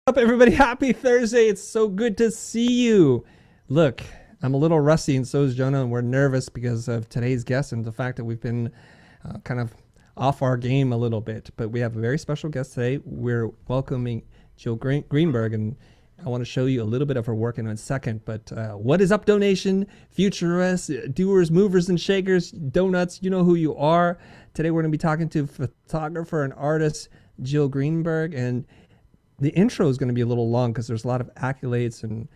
up, everybody? Happy Thursday. It's so good to see you. Look, I'm a little rusty, and so is Jonah, and we're nervous because of today's guest and the fact that we've been kind of off our game a little bit. But we have a very special guest today. We're welcoming Jill Greenberg, and I want to show you a little bit of her work in a second. But what is up, Donation? Futurists, doers, movers, and shakers, donuts, you know who you are. Today we're going to be talking to photographer and artist Jill Greenberg, and the intro is going to be a little long because there's a lot of accolades and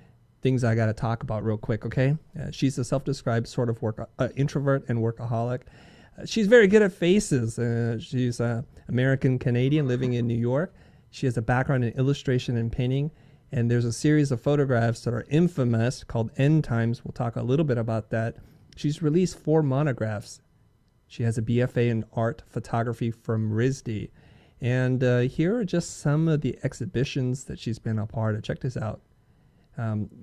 things I got to talk about real quick, okay? She's a self-described sort of introvert and workaholic. She's very good at faces. She's American-Canadian living in New York. She has a background in illustration and painting, and there's a series of photographs that are infamous called End Times. We'll talk a little bit about that. She's released 4 monographs. She has a BFA in art photography from RISD. And here are just some of the exhibitions that she's been a part of. Check this out.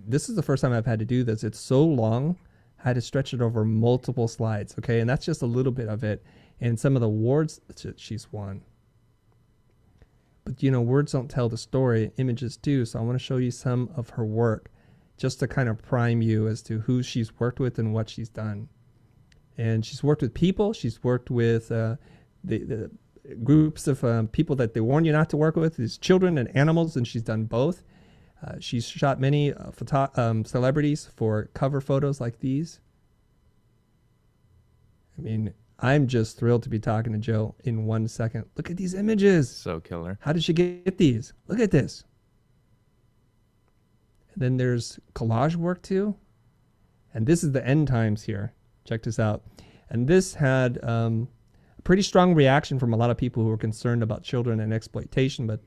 This is the first time I've had to do this. It's so long, I had to stretch it over multiple slides, okay? And that's just a little bit of it. And some of the awards that she's won. But, you know, words don't tell the story, images do. So I want to show you some of her work just to kind of prime you as to who she's worked with and what she's done. And she's worked with people. She's worked with the groups of people that they warn you not to work with, is children and animals, and she's done both. She's shot many celebrities for cover photos like these. I mean, I'm just thrilled to be talking to Jill in 1 second. Look at these images. So killer. How did she get these? Look at this. And then there's collage work too. And this is the End Times here. Check this out. And this had pretty strong reaction from a lot of people who were concerned about children and exploitation, but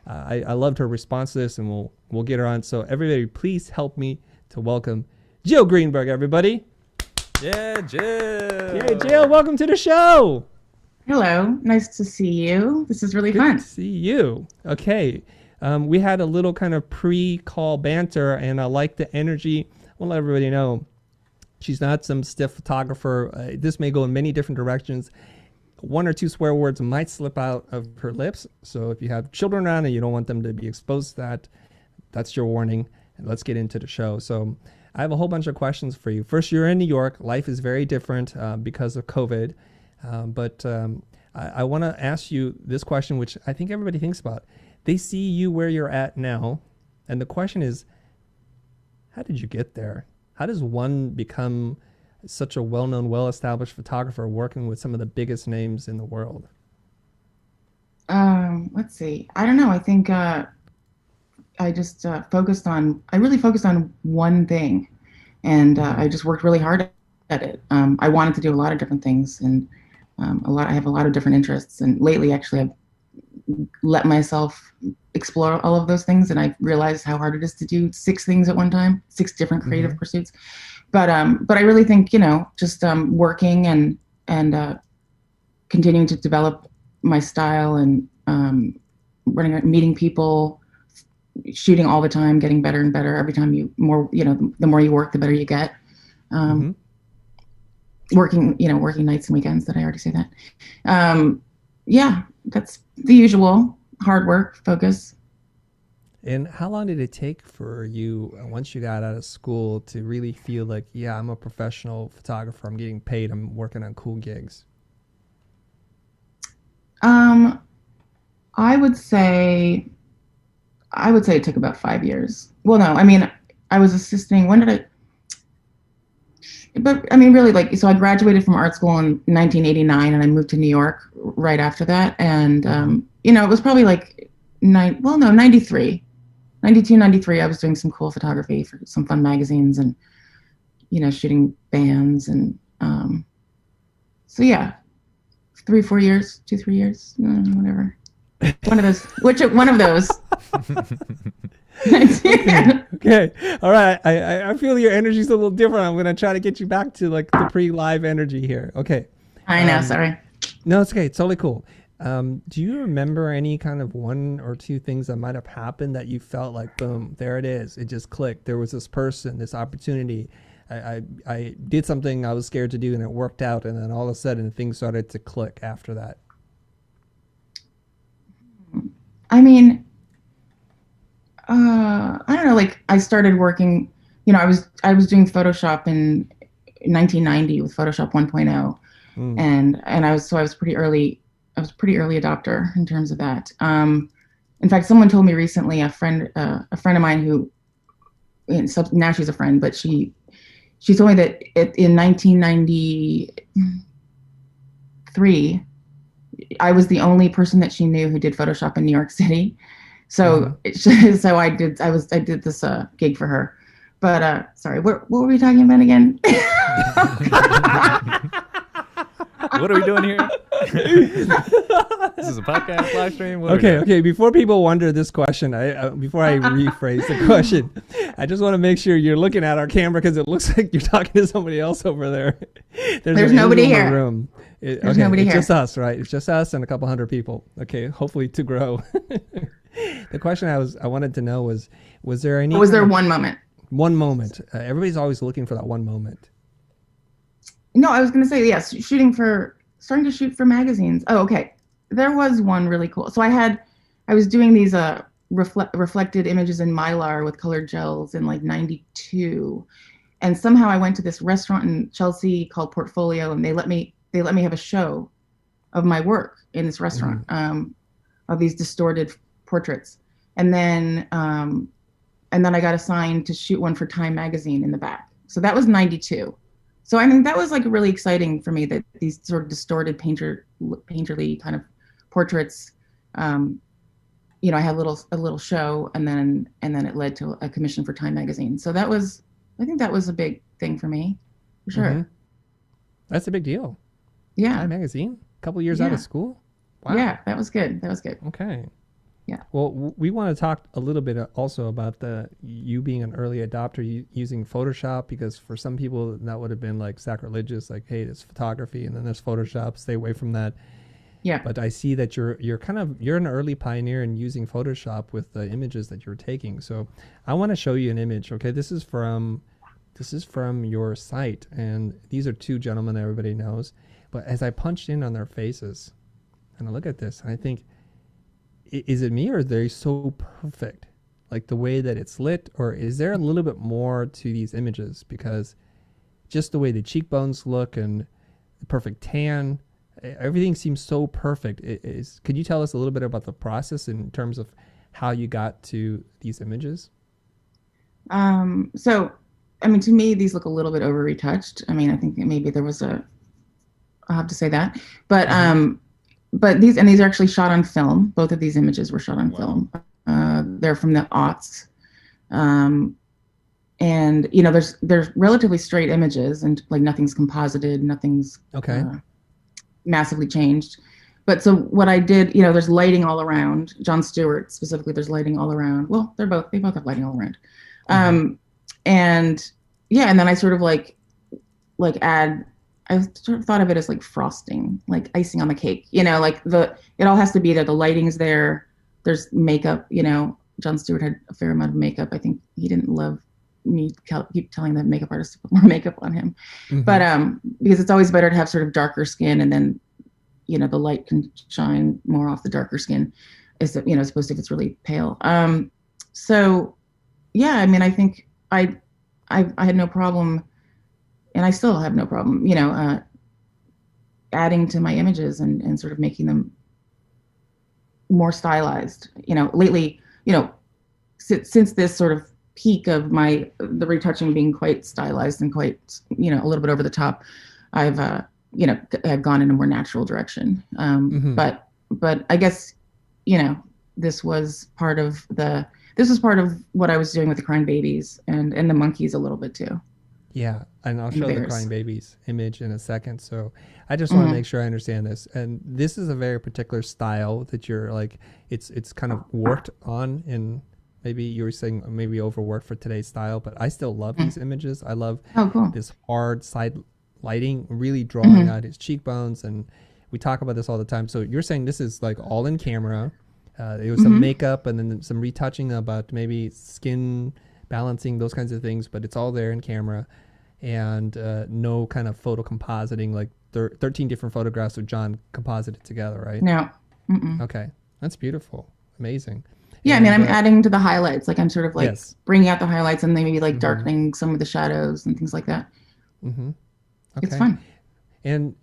I loved her response to this, and we'll get her on. So everybody, please help me to welcome Jill Greenberg, everybody. Yeah, Jill. Hey, Jill, welcome to the show. Hello, nice to see you. This is really fun. Good to see you. Okay, we had a little kind of pre-call banter, and I like the energy. I want to let everybody know she's not some stiff photographer. This may go in many different directions. 1 or 2 swear words might slip out of her lips. So if you have children around and you don't want them to be exposed to that, that's your warning. And let's get into the show. So I have a whole bunch of questions for you. First, you're in New York. Life is very different because of COVID. But I want to ask you this question, which I think everybody thinks about. They see you where you're at now. And the question is, how did you get there? How does one become such a well-known, well-established photographer working with some of the biggest names in the world? Let's see. I don't know. I think I just I really focused on one thing, and I just worked really hard at it. I wanted to do a lot of different things, and I have a lot of different interests. And lately, actually, I've let myself explore all of those things, and I realized how hard it is to do 6 things at one time, 6 different creative pursuits. But I really think, you know, just working and continuing to develop my style and meeting people, shooting all the time, getting better and better every time the more you work, the better you get. Working nights and weekends. Did I already say that? Yeah, that's the usual hard work, focus. And how long did it take for you, once you got out of school, to really feel like, yeah, I'm a professional photographer, I'm getting paid, I'm working on cool gigs? I would say it took about 5 years. Well, no, I mean, I was assisting, really, so I graduated from art school in 1989, and I moved to New York right after that. And, it was probably like 93. 92, 93, I was doing some cool photography for some fun magazines and, shooting bands. And so, yeah, 3-4 years, 2-3 years, whatever. One of those. Okay. All right. I feel your energy's a little different. I'm going to try to get you back to like the pre-live energy here. Okay. I know. Sorry. No, it's okay. It's totally cool. Do you remember any kind of 1 or 2 things that might have happened that you felt like, boom, there it is. It just clicked. There was this person, this opportunity. I did something I was scared to do and it worked out. And then all of a sudden things started to click after that. I mean, I don't know, like I started working, I was doing Photoshop in 1990 with Photoshop 1.0, Mm. and I was pretty early. I was a pretty early adopter in terms of that. In fact, someone told me recently, a friend of mine who, now she's a friend, but she told me that in 1993, I was the only person that she knew who did Photoshop in New York City. Hmm. So so I did this gig for her. But sorry, what were we talking about again? What are we doing here? This is a podcast live stream. What are we Okay, doing? okay. Before people wonder this question, before I rephrase the question, I just want to make sure you're looking at our camera because it looks like you're talking to somebody else over there. There's an nobody in-room here. Room. There's Okay, nobody it's here. just us, right? It's just us and a couple hundred people. Okay, hopefully to grow. The question I wanted to know was there any Was there kind of one moment? one moment? Everybody's always looking for that one moment. No, I was going to say yes. Starting to shoot for magazines. Oh, okay. There was one really cool. So I was doing these reflected images in Mylar with colored gels in like '92, and somehow I went to this restaurant in Chelsea called Portfolio, and they let me have a show of my work in this restaurant, Hmm. of these distorted portraits, and then I got assigned to shoot one for Time magazine in the back. So that was '92. So I mean that was like really exciting for me, that these sort of distorted painterly kind of portraits. Um, I had a little show, and then it led to a commission for Time magazine. So I think that was a big thing for me, for Hmm. sure. That's a big deal. Yeah, Time magazine, a couple years out of yeah, school. Wow. yeah. That was good. That was good. Okay. Yeah. Well, we want to talk a little bit also about you being an early adopter using Photoshop, because for some people that would have been like sacrilegious, like, hey, there's photography and then there's Photoshop, stay away from that. Yeah. But I see that you're an early pioneer in using Photoshop with the images that you're taking. So I want to show you an image. Okay, this is from your site, and these are two gentlemen that everybody knows. But as I punched in on their faces, and I look at this, and I think, is it me or are they so perfect? Like the way that it's lit, or is there a little bit more to these images? Because just the way the cheekbones look and the perfect tan, everything seems so perfect. Could you tell us a little bit about the process in terms of how you got to these images? So, I mean, to me, these look a little bit over retouched. I mean, I think that maybe I'll have to say that, but Mm-hmm. these are actually shot on film. Both of these images were shot on Wow. film. They're from the aughts. Um, and there's relatively straight images, and like nothing's composited, nothing's Okay. massively changed. But so what I did, there's lighting all around. John Stewart specifically, there's lighting all around. Well, they both have lighting all around. Mm-hmm. And yeah, and then I sort of add. I sort of thought of it as like frosting, like icing on the cake. Like it all has to be there. The lighting's there. There's makeup. John Stewart had a fair amount of makeup. I think he didn't love me keep telling the makeup artist to put more makeup on him, Mm-hmm. but because it's always better to have sort of darker skin, and then the light can shine more off the darker skin, as opposed to if it's really pale. So yeah, I mean, I think I had no problem, and I still have no problem, adding to my images, and sort of making them more stylized. Lately, since this sort of peak of the retouching being quite stylized and quite, a little bit over the top, I've I've gone in a more natural direction. Mm-hmm. But I guess, this was part of what I was doing with the crying babies, and the monkeys a little bit too. Yeah, and I'll And show the bears. crying babies image in a second. So I just want to Mm-hmm. make sure I understand this. And this is a very particular style that you're like, it's kind of worked on, and maybe you were saying maybe overworked for today's style, but I still love these images. I love Oh, cool. this hard side lighting, really drawing Mm-hmm. out his cheekbones, and we talk about this all the time. So you're saying this is like all in camera. There was some Mm-hmm. makeup and then some retouching about maybe skin balancing, those kinds of things, but it's all there in camera, and no kind of photo compositing, like 13 different photographs of John composited together, right? No. Mm-mm. Okay, that's beautiful, amazing. Yeah, I mean, And I'm adding to the highlights. Like I'm sort of like yes. bringing out the highlights and then maybe like Mm-hmm. darkening some of the shadows and things like that. Mm-hmm. It's Okay. fun. And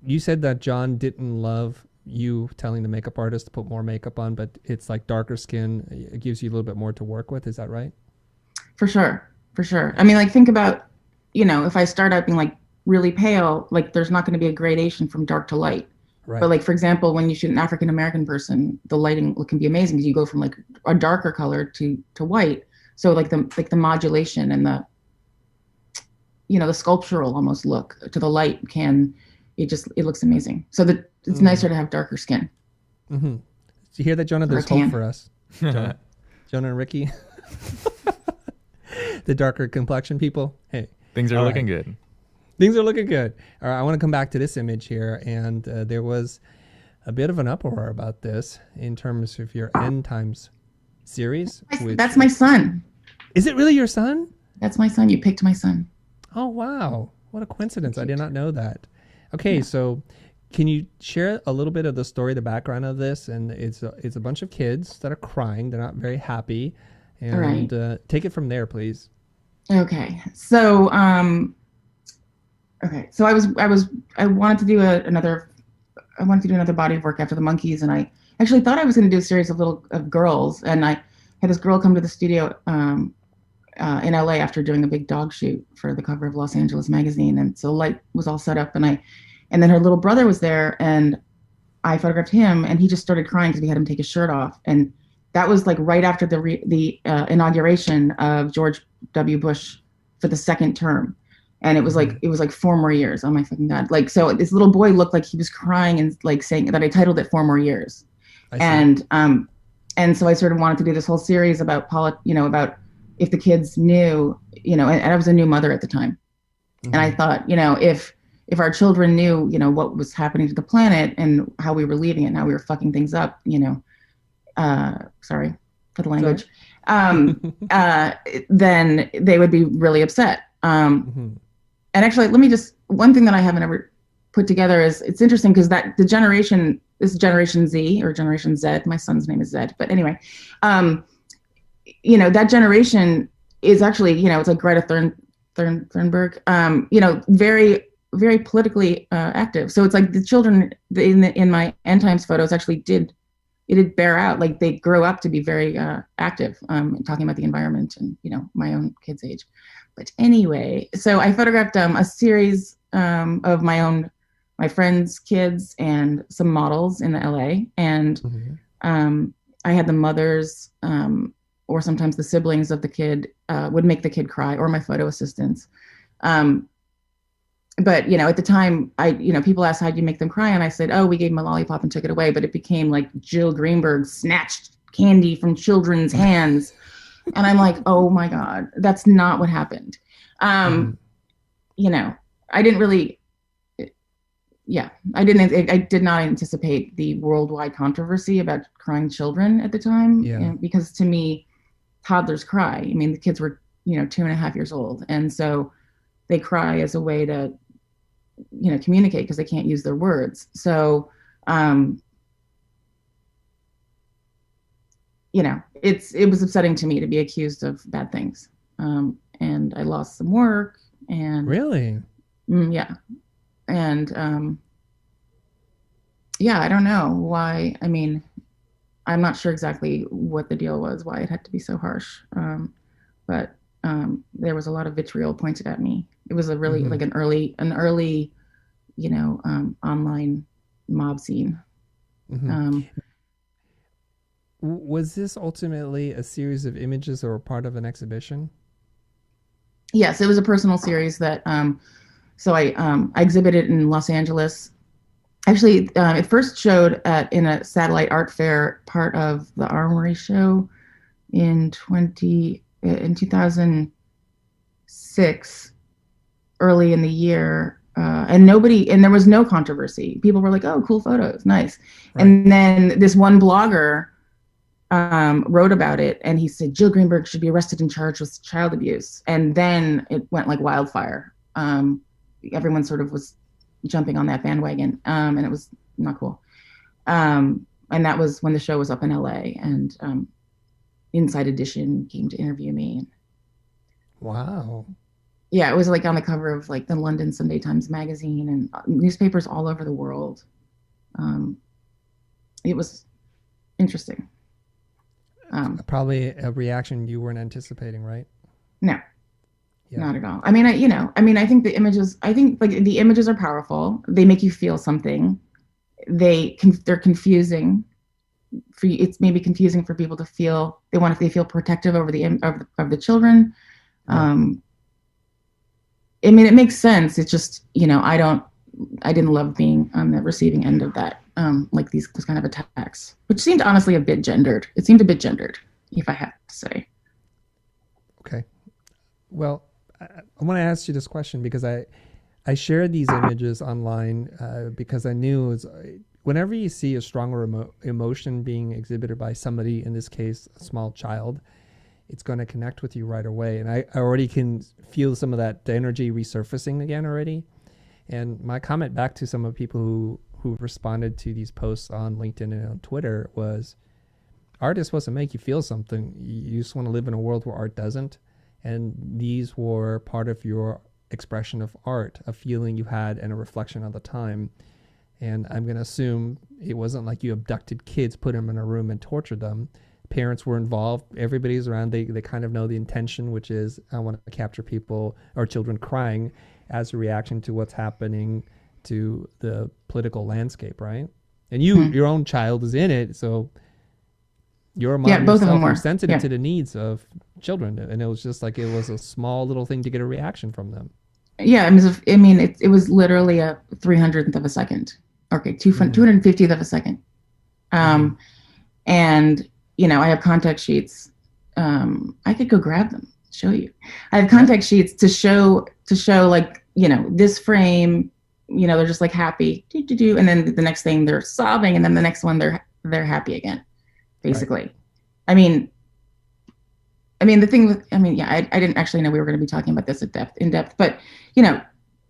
you said that John didn't love you telling the makeup artist to put more makeup on, but it's like darker skin. It gives you a little bit more to work with. Is that right? For sure. For sure. I mean, like think about, if I start out being like really pale, like there's not going to be a gradation from dark to light. But Right. like, for example, when you shoot an African American person, the lighting can be amazing because you go from like a darker color to white. So like the modulation and the sculptural almost look to the light it looks amazing. So that it's nicer to have darker skin. Mm-hmm. Did you hear that, Jonah? There's hope for us. Jonah and Ricky. The darker complexion people. Hey. Things are looking good. Things are looking good. All right, I want to come back to this image here. And there was a bit of an uproar about this in terms of your End Times series. That's my son. Is it really your son? That's my son. You picked my son. Oh, wow. What a coincidence. I did not know that. Okay, so can you share a little bit of the story, the background of this? And it's a bunch of kids that are crying. They're not very happy. And take it from there, please. Okay. So, So I wanted to do another body of work after the monkeys, and I actually thought I was going to do a series of girls, and I had this girl come to the studio in LA after doing a big dog shoot for the cover of Los Angeles magazine, and so light was all set up, and then her little brother was there, and I photographed him, and he just started crying because we had him take his shirt off, and that was like right after the inauguration of George W. Bush for the second term. And it was like 4 more years. Oh my fucking God. Like, so this little boy looked like he was crying and like saying that I titled it 4 More Years. And so I sort of wanted to do this whole series about about if the kids knew, and I was a new mother at the time. Mm-hmm. And I thought, if our children knew, what was happening to the planet and how we were leaving it and how we were fucking things up, sorry for the language, then they would be really upset. And actually, one thing that I haven't ever put together is, it's interesting because this Generation Z or Generation Z, my son's name is Zed, but anyway, that generation is actually, it's like Greta Thunberg, very, very politically active. So it's like the children in my End Times photos actually did bear out, like they grow up to be very active, talking about the environment and, my own kid's age. But anyway, so I photographed a series of my friends' kids and some models in LA. And I had the mothers or sometimes the siblings of the kid would make the kid cry, or my photo assistants. But, at the time, people asked, how'd you make them cry? And I said, oh, we gave them a lollipop and took it away. But it became like Jill Greenberg snatched candy from children's hands. And I'm like, oh my God, that's not what happened. I didn't really, I did not anticipate the worldwide controversy about crying children at the time. Because to me, toddlers cry. I mean, the kids were, 2.5 years old. And so they cry as a way to, communicate because they can't use their words. So, it was upsetting to me to be accused of bad things. And I lost some work and really, yeah. And, I don't know why. I mean, I'm not sure exactly what the deal was, why it had to be so harsh. But there was a lot of vitriol pointed at me. It was a really like an early, online mob scene. Was this ultimately a series of images or part of an exhibition? Yes, it was a personal series that, so I exhibited in Los Angeles. Actually, it first showed in a satellite art fair, part of the Armory show in 2006, early in the year. And there was no controversy. People were like, oh, cool photos, nice. Right. And then this one blogger wrote about it, and he said Jill Greenberg should be arrested and charged with child abuse. And then it went like wildfire. Everyone sort of was jumping on that bandwagon, and it was not cool. And that was when the show was up in LA. And Inside Edition came to interview me. Wow. Yeah, it was like on the cover of like the London Sunday Times magazine and newspapers all over the world. Um, it was interesting. Probably a reaction you weren't anticipating, right? No, Yeah. not at all. I mean, I think the images are powerful. They make you feel something. They're confusing for you. It's maybe confusing for people to feel they feel protective over of the children. Right. I mean, it makes sense. It's just, I didn't love being on the receiving end of that, like these kind of attacks, which seemed honestly a bit gendered. It seemed a bit gendered, if I have to say. Okay. Well, I want to ask you this question because I shared these images online because I knew it was, whenever you see a stronger emotion being exhibited by somebody, in this case, a small child, it's going to connect with you right away. And I already can feel some of that energy resurfacing again already. And my comment back to some of the people who responded to these posts on LinkedIn and on Twitter was, art is supposed to make you feel something. You just want to live in a world where art doesn't. And these were part of your expression of art, a feeling you had and a reflection of the time. And I'm going to assume it wasn't like you abducted kids, put them in a room and tortured them. Parents were involved. Everybody's around. They kind of know the intention, which is I want to capture people or children crying as a reaction to what's happening to the political landscape, right? And your own child is in it, so your mom Both of them were were sensitive to the needs of children, and it was just like it was a small little thing to get a reaction from them. Yeah, it was literally a 300th of a second. Okay, 250th of a second. And I have contact sheets. I could go grab them, show you. I have contact sheets to show like, this frame, they're just like happy, and then the next thing they're sobbing, and then the next one they're happy again, basically. Right. I mean, the thing with, I didn't actually know we were going to be talking about this in depth, but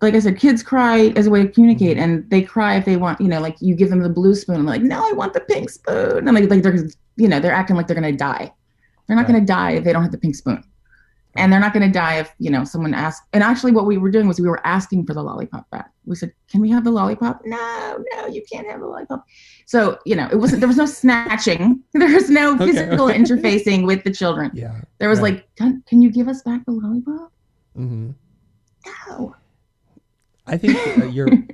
like I said, kids cry as a way to communicate, and they cry if they want, like you give them the blue spoon, and they're like, no, I want the pink spoon, and like they're acting like they're going to die. They're not going to die if they don't have the pink spoon. And they're not going to die if, someone asks. And actually what we were doing was we were asking for the lollipop back. We said, can we have the lollipop? No, you can't have the lollipop. So, there was no snatching. There was no physical interfacing with the children. Yeah. There was like, can you give us back the lollipop? Mm-hmm. No. I think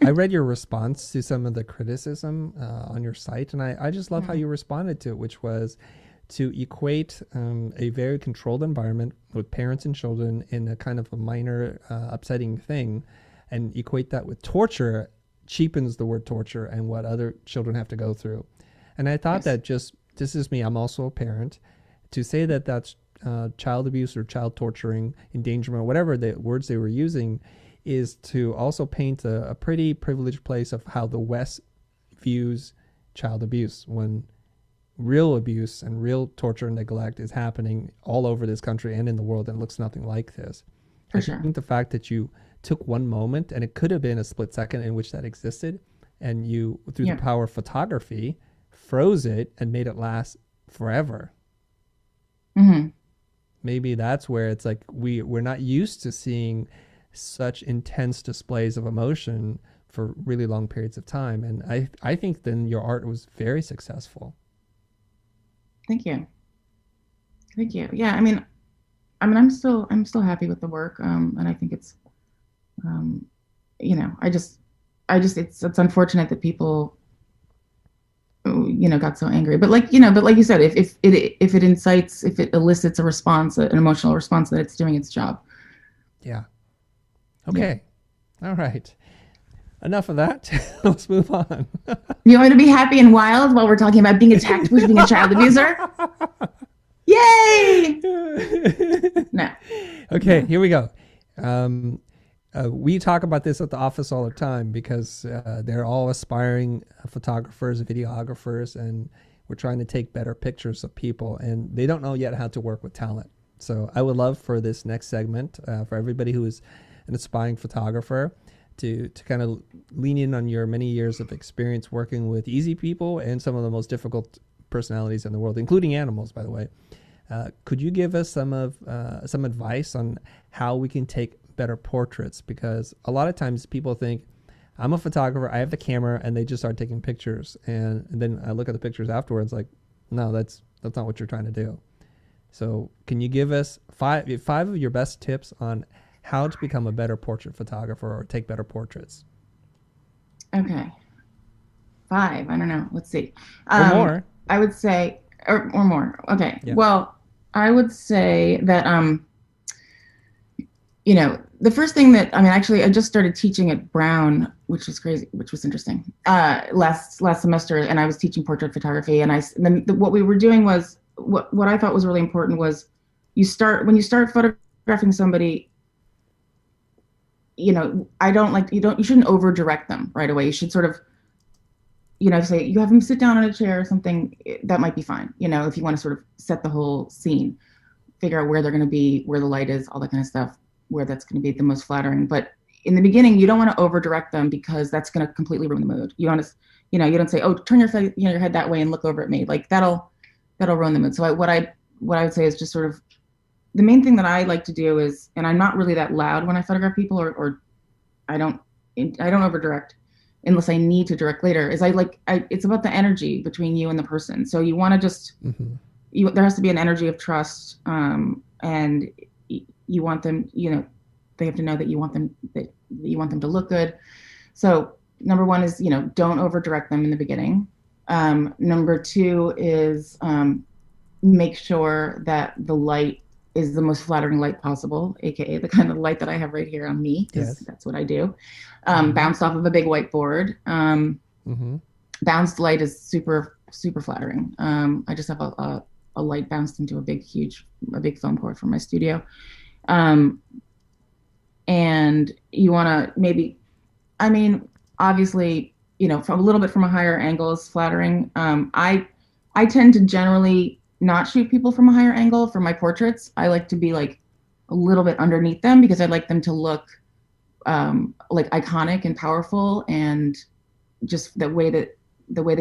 I read your response to some of the criticism on your site, and I just love how you responded to it, which was to equate a very controlled environment with parents and children in a kind of a minor upsetting thing, and equate that with torture cheapens the word torture and what other children have to go through. And I thought that this is me, I'm also a parent, to say that that's child abuse or child torturing, endangerment, whatever the words they were using, is to also paint a pretty privileged place of how the West views child abuse, when real abuse and real torture and neglect is happening all over this country and in the world, and it looks nothing like this. I think the fact that you took one moment, and it could have been a split second in which that existed, and you, through the power of photography, froze it and made it last forever. Mm-hmm. Maybe that's where it's like we're not used to seeing such intense displays of emotion for really long periods of time. And I think then your art was very successful. Thank you. Yeah, I'm still happy with the work, and I think it's, it's unfortunate that people, got so angry. But like you said, if it elicits a response, an emotional response, that it's doing its job. Yeah. Okay. Yeah. All right. Enough of that. Let's move on. You want me to be happy and wild while we're talking about being attacked for being a child abuser? Yay! No. Okay, here we go. We talk about this at the office all the time because they're all aspiring photographers, videographers, and we're trying to take better pictures of people, and they don't know yet how to work with talent. So I would love for this next segment, for everybody who is an aspiring photographer, to kind of lean in on your many years of experience working with easy people and some of the most difficult personalities in the world, including animals, by the way. Could you give us some advice on how we can take better portraits? Because a lot of times people think, I'm a photographer, I have the camera, and they just start taking pictures. And then I look at the pictures afterwards like, no, that's not what you're trying to do. So can you give us five of your best tips on how to become a better portrait photographer or take better portraits? Okay. 5. I don't know. Let's see. Or more. I would say, or more. Okay. Yeah. Well, I would say that, the first thing that, actually, I just started teaching at Brown, which was crazy, which was interesting, last semester, and I was teaching portrait photography, and what we were doing was, what I thought was really important was, when you start photographing somebody, you shouldn't over direct them right away. You should sort of, say you have them sit down on a chair or something, that might be fine. If you want to sort of set the whole scene, figure out where they're going to be, where the light is, all that kind of stuff, where that's going to be the most flattering. But in the beginning, you don't want to over direct them because that's going to completely ruin the mood. You want to, you don't say, oh, turn your head that way and look over at me. Like that'll ruin the mood. So what I would say is just sort of, the main thing that I like to do is, and I'm not really that loud when I photograph people, or I don't over direct unless I need to direct later, is it's about the energy between you and the person. So you want to just, there has to be an energy of trust, and you want them, they have to know that you want them to look good. So number 1 is, don't over direct them in the beginning. Number 2 is, make sure that the light is the most flattering light possible, aka the kind of light that I have right here on me, because that's what I do. Bounced off of a big whiteboard. Bounced light is super, super flattering. I just have a light bounced into a big foam core from my studio. And you want to maybe, obviously, from a little bit from a higher angle is flattering. I tend to generally not shoot people from a higher angle for my portraits. I like to be like a little bit underneath them because I like them to look like iconic and powerful, and just the way that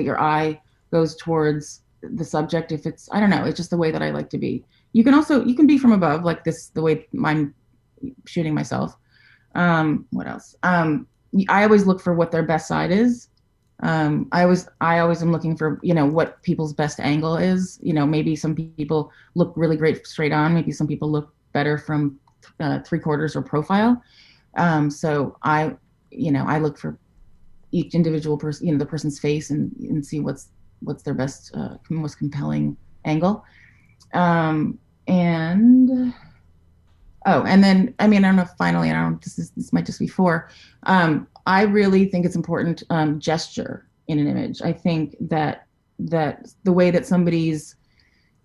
your eye goes towards the subject. If it's, I don't know, it's just the way that I like to be. You can be from above like this, the way I'm shooting myself. What else? I always look for what their best side is. I always am looking for, what people's best angle is. Maybe some people look really great straight on. Maybe some people look better from 3/4 or profile. So I look for each individual person, the person's face, and see what's their best, most compelling angle. And then, I don't know, finally, this might just be 4. I really think it's important, gesture in an image. I think that the way that somebody's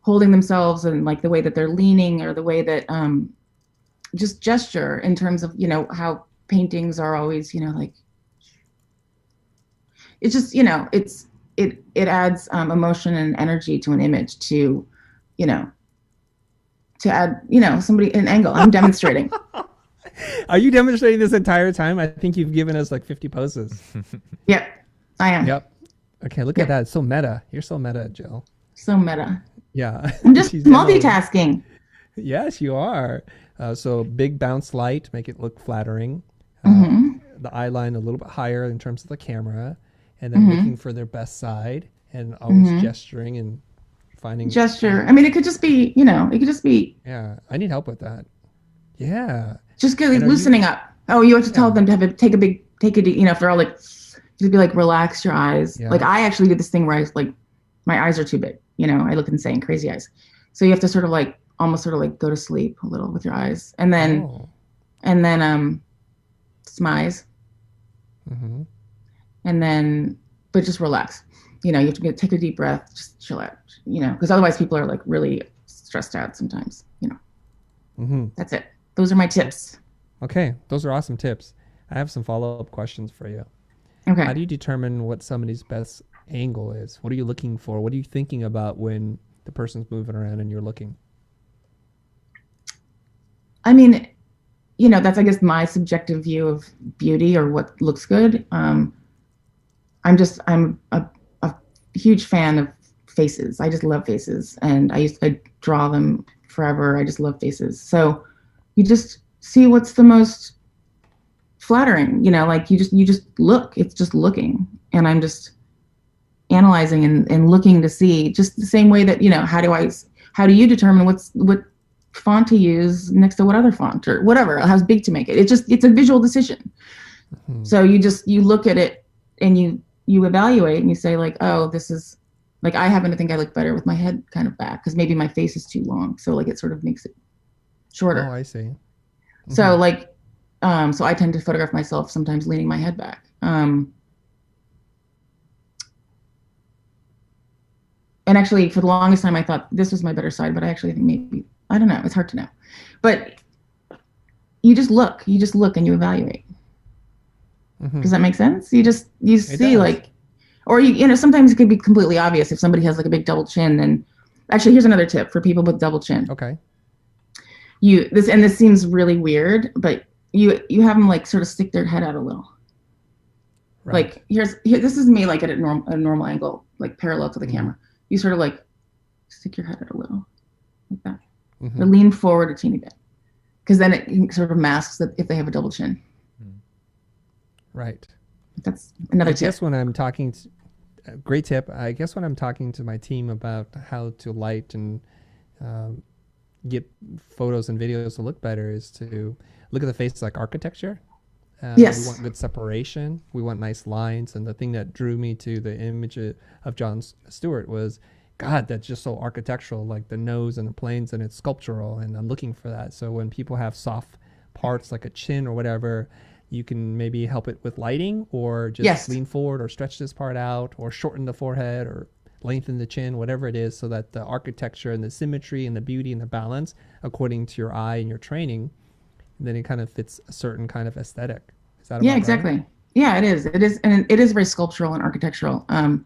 holding themselves, and like the way that they're leaning, or the way that, just gesture in terms of, how paintings are always, like, it's just, it adds, emotion and energy to an image to add, somebody an angle. I'm demonstrating. Are you demonstrating this entire time? I think you've given us like 50 poses. Yep, I am. Yep. Okay, look at that. It's so meta. You're so meta, Jill. So meta. Yeah. I'm just multitasking. Yes, you are. So big bounce light, make it look flattering. The eye line a little bit higher in terms of the camera, and then looking for their best side, and always gesturing and finding gesture. It could just be, Yeah, I need help with that. Yeah. Just loosening up. Oh, you have to tell them to take a deep, if they're all like, just be like, relax your eyes. Yeah. Like I actually did this thing where my eyes are too big. I look insane, crazy eyes. So you have to sort of almost go to sleep a little with your eyes, and then smize, and then, but just relax. You have to take a deep breath, just chill out. Because otherwise people are really stressed out sometimes. That's it. Those are my tips. Okay, those are awesome tips. I have some follow-up questions for you. Okay. How do you determine what somebody's best angle is? What are you looking for? What are you thinking about when the person's moving around and you're looking? That's, I guess, my subjective view of beauty or what looks good. I'm a huge fan of faces. I just love faces, and I draw them forever. I just love faces. So you just see what's the most flattering, like you just look. It's just looking, and I'm just analyzing and looking to see, just the same way that, how do you determine what font to use next to what other font or whatever, how big to make it. It's a visual decision. Mm-hmm. So you look at it and you evaluate and you say like, oh, this is like, I happen to think I look better with my head kind of back because maybe my face is too long. So like it sort of makes it shorter. Oh, I see. Mm-hmm. So like, so I tend to photograph myself sometimes leaning my head back. And actually, for the longest time, I thought this was my better side, but I actually think maybe, I don't know. It's hard to know. But you just look and you evaluate. Mm-hmm. Does that make sense? You see like, or sometimes it could be completely obvious if somebody has like a big double chin. And actually, here's another tip for people with double chin. Okay. This seems really weird, but you have them like sort of stick their head out a little. Right. Like this is me like at a normal angle, like parallel to the camera. You sort of like stick your head out a little, like that, or lean forward a teeny bit, because then it sort of masks that if they have a double chin. Right. That's another tip. I guess when I'm talking, great tip. I guess when I'm talking to my team about how to light and get photos and videos to look better is to look at the face like architecture. Yes. We want good separation. We want nice lines. And the thing that drew me to the image of Jon Stewart was, God, that's just so architectural, like the nose and the planes, and it's sculptural. And I'm looking for that. So when people have soft parts like a chin or whatever, you can maybe help it with lighting, or just lean forward or stretch this part out, or shorten the forehead or lengthen the chin, whatever it is, so that the architecture and the symmetry and the beauty and the balance according to your eye and your training, then it kind of fits a certain kind of aesthetic. Is that exactly. Right? Yeah, it is. It is, and it is very sculptural and architectural. I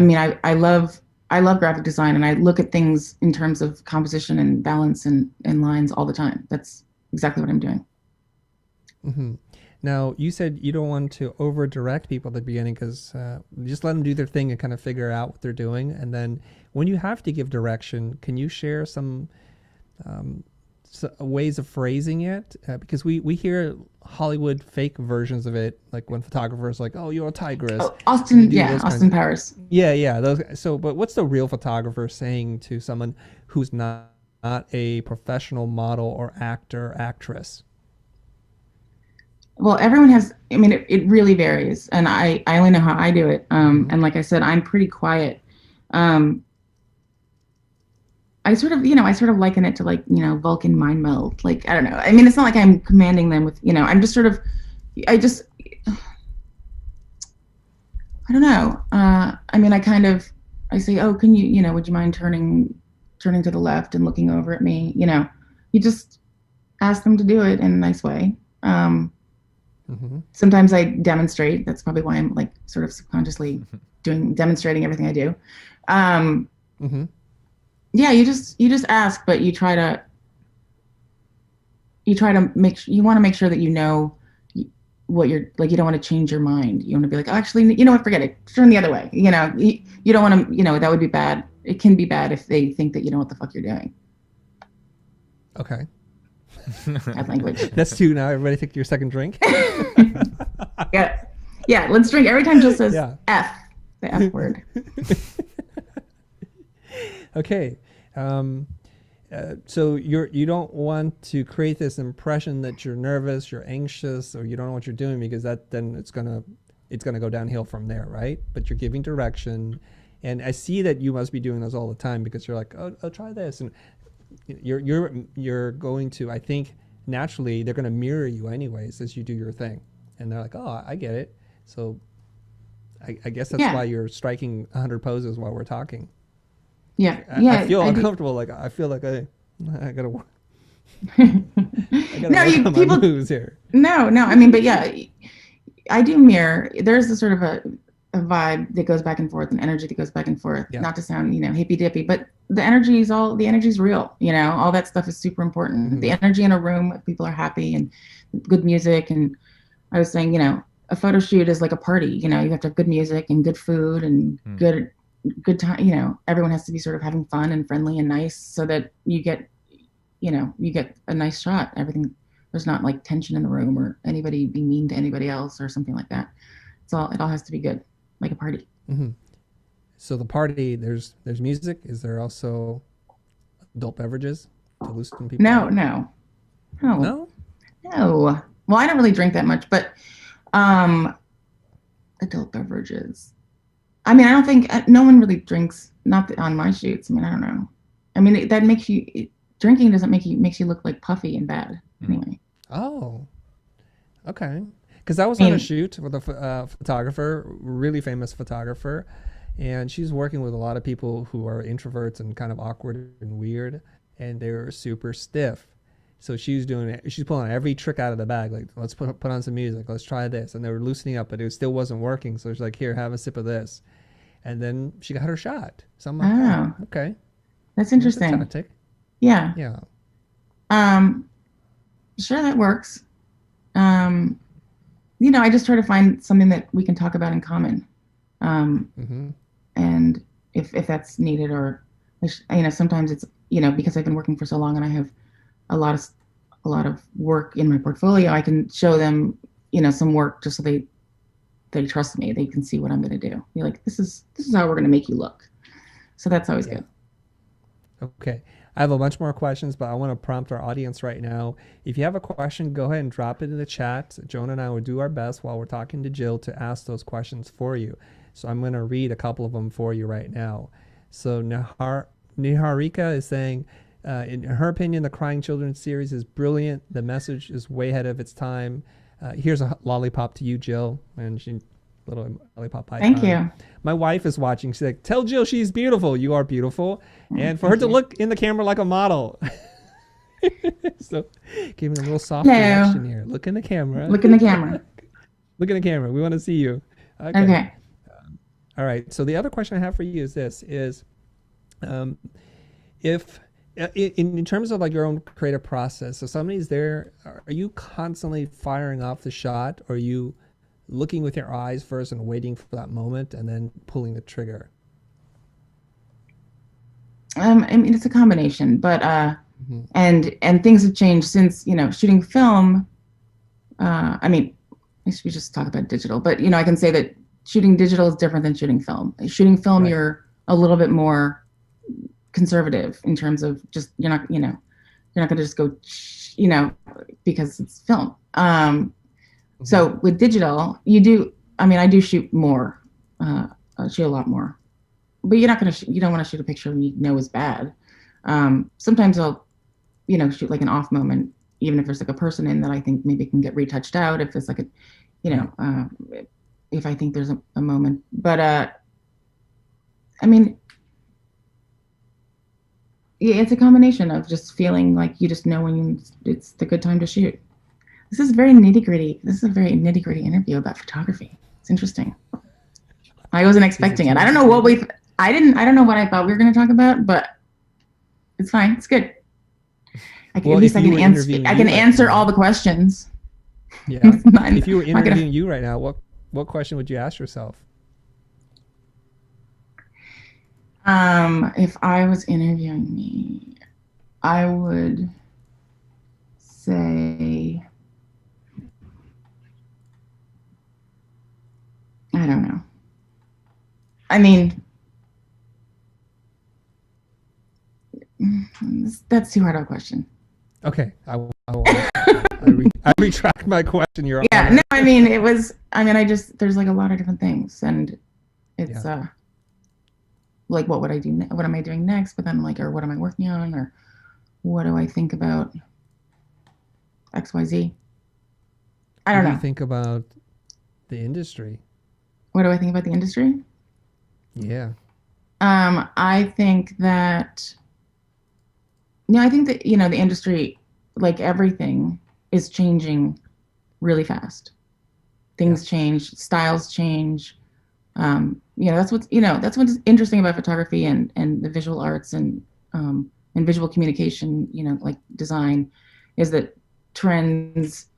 mean, I love graphic design, and I look at things in terms of composition and balance and lines all the time. That's exactly what I'm doing. Mm-hmm. Now, you said you don't want to over direct people at the beginning, because just let them do their thing and kind of figure out what they're doing. And then when you have to give direction, can you share some ways of phrasing it? Because we hear Hollywood fake versions of it, like when photographers are like, oh, you're a tigress. Oh, Austin Powers. Yeah. But what's the real photographer saying to someone who's not a professional model or actor, actress? Well, everyone has, I mean, it really varies. And I only know how I do it. And like I said, I'm pretty quiet. I sort of liken it to like, Vulcan mind meld. Like, I don't know. I mean, it's not like I'm commanding them with, I'm just sort of, I don't know. I mean, I say, oh, can you, would you mind turning to the left and looking over at me? You just ask them to do it in a nice way. Sometimes I demonstrate. That's probably why I'm like sort of subconsciously demonstrating everything I do. Yeah, you just ask, but you want to make sure that you know what you're like. You don't want to change your mind. You want to be like, oh, actually, you know what, forget it, turn the other way. You don't want to, that would be bad. It can be bad if they think that you know what the fuck you're doing. Okay. That language. That's two now. Everybody take your second drink. Yeah, let's drink. Every time Jill says F, the F word. Okay. So you don't want to create this impression that you're nervous, you're anxious, or you don't know what you're doing, because then it's gonna go downhill from there, right? But you're giving direction, and I see that you must be doing this all the time, because you're like, oh, I'll try this, and you're going to, I think naturally they're going to mirror you anyways as you do your thing, and they're like, oh, I get it. So I guess that's why you're striking 100 poses while we're talking. I feel uncomfortable. Like I feel like I gotta work. On my moves here. No. I mean, but yeah, I do mirror. There's a sort of a vibe that goes back and forth, an energy that goes back and forth. Yeah. Not to sound, hippy dippy, but the energy is real. All that stuff is super important. The energy in a room, if people are happy and good music. And I was saying, a photo shoot is like a party. You have to have good music and good food and good good time. You know, everyone has to be sort of having fun and friendly and nice, so that you get a nice shot. Everything, there's not like tension in the room or anybody being mean to anybody else or something like that. It all has to be good, like a party. Mm-hmm. So the party, there's music. Is there also adult beverages to loosen people No, up? no. No? Well, I don't really drink that much, but adult beverages. I mean, I don't think no one really drinks. Not on my shoots. I mean, I don't know. I mean, that makes you drinking doesn't makes you look like puffy and bad anyway. Oh, okay. Because I was I on a mean, shoot with a photographer, really famous photographer, and she's working with a lot of people who are introverts and kind of awkward and weird, and they're super stiff. So she's doing it. She's pulling every trick out of the bag. Like, let's put on some music. Let's try this. And they were loosening up, but it still wasn't working. So she's like, here, have a sip of this. And then she got her shot. So I'm like, oh, okay. that's That's a interesting. tactic. Yeah. Yeah. Sure, that works. Um, I just try to find something that we can talk about in common. Mm-hmm. And if that's needed, or sometimes it's because I've been working for so long and I have a lot of work in my portfolio, I can show them some work just so they trust me. They can see what I'm going to do. Be like, this is how we're going to make you look. So that's always good. Okay. I have a bunch more questions, but I want to prompt our audience right now. If you have a question, go ahead and drop it in the chat. Jonah and I will do our best while we're talking to Jill to ask those questions for you. So I'm going to read a couple of them for you right now. So Niharika is saying, in her opinion, the Crying Children series is brilliant. The message is way ahead of its time. Here's a lollipop to you, Jill. And she little lollipop icon. Thank you. My wife is watching. She's like, tell Jill she's beautiful. You are beautiful. And for her to look in the camera like a model. So giving a little soft direction here. Look in the camera. Look in the camera. Look in the camera. We want to see you. Okay. All right. So the other question I have for you is this: if in terms of like your own creative process, so somebody's there, are you constantly firing off the shot, or are you looking with your eyes first and waiting for that moment and then pulling the trigger? I mean, it's a combination, but and things have changed since shooting film. I mean, I should just talk about digital, but I can say that shooting digital is different than shooting film. Shooting film, right. You're a little bit more conservative in terms of just you're not going to just go because it's film. So with digital, you do. I mean, I do shoot more. I shoot a lot more, but you're not going to. You don't want to shoot a picture you know is bad. Sometimes I'll, shoot like an off moment, even if there's like a person in that I think maybe can get retouched out. If it's like a, if I think there's a moment. But I mean, yeah, it's a combination of just feeling like you just know when it's the good time to shoot. This is very nitty gritty. This is a very nitty gritty interview about photography. It's interesting. I wasn't expecting it. I don't know what I don't know what I thought we were going to talk about, but it's fine. It's good. At least I can answer. I can answer all the questions. Yeah. If you were interviewing you right now, what question would you ask yourself? If I was interviewing me, I would say, I don't know. I mean, that's too hard of a question. Okay, I retract my question. You're yeah. No, I mean it was. I mean, there's like a lot of different things, and it's like what would I do? What am I doing next? But then or what am I working on? Or what do I think about XYZ? I don't know. What do you think about the industry? What do I think about the industry? Yeah. I think that. I think that the industry, like everything, is changing really fast. Things change, styles change. That's what's interesting about photography and the visual arts and visual communication. Like design, is that trends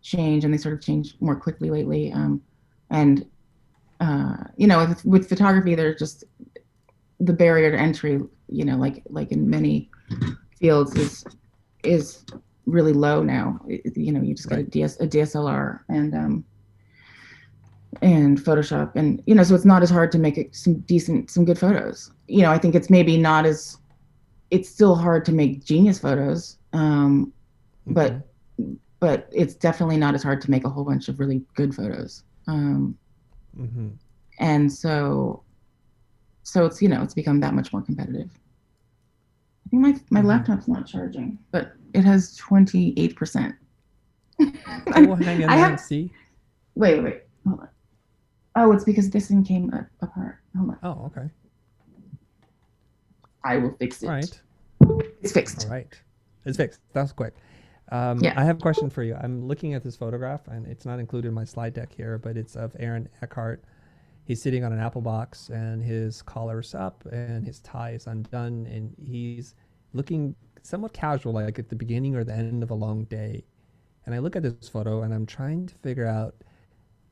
change, and they sort of change more quickly lately. And with photography, there's just the barrier to entry, like in many fields is really low now. You just get a DSLR and Photoshop, and so it's not as hard to make some good photos. I think it's maybe not as, it's still hard to make genius photos, but it's definitely not as hard to make a whole bunch of really good photos. And so it's it's become that much more competitive. I think my laptop's not charging, but it has 28%. We'll hang in there and see. Wait, hold on. Oh, it's because this thing came apart. Hold on. Oh, okay. I will fix it. All right. It's fixed. All right. It's fixed. That was quick. Yeah. I have a question for you. I'm looking at this photograph, and it's not included in my slide deck here, but it's of Aaron Eckhart. He's sitting on an apple box, and his collar's up, and his tie is undone, and he's looking somewhat casual, like at the beginning or the end of a long day. And I look at this photo, and I'm trying to figure out,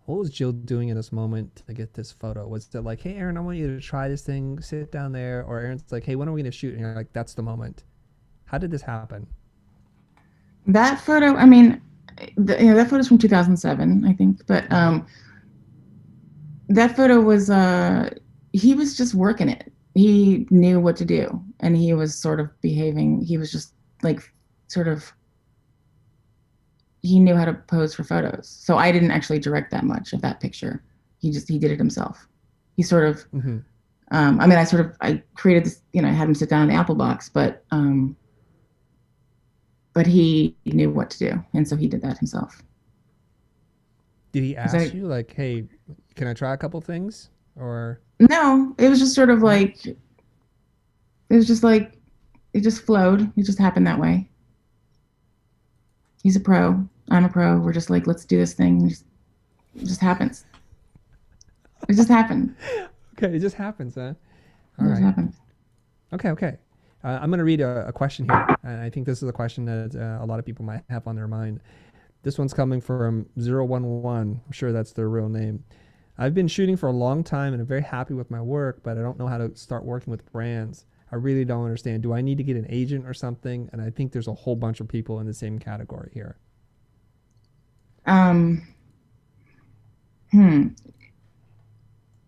what was Jill doing in this moment to get this photo? Was it like, hey, Aaron, I want you to try this thing, sit down there? Or Aaron's like, hey, when are we going to shoot? And you're like, that's the moment. How did this happen? That photo, I mean, that photo's from 2007, I think. But that photo was, he was just working it. He knew what to do. And he was sort of behaving, he was just like he knew how to pose for photos. So I didn't actually direct that much of that picture. He did it himself. He sort of, I created this, I had him sit down in the apple box, but he knew what to do. And so he did that himself. Did he ask you like, hey, can I try a couple things? Or no, it was just sort of like, it just flowed. It just happened that way. He's a pro. I'm a pro. We're just like, let's do this thing. It just happens. It just happened. Okay, it just happens, huh? All right. It just happened. Okay. I'm going to read a question here. And I think this is a question that a lot of people might have on their mind. This one's coming from 011. I'm sure that's their real name. I've been shooting for a long time and I'm very happy with my work, but I don't know how to start working with brands. I really don't understand. Do I need to get an agent or something? And I think there's a whole bunch of people in the same category here.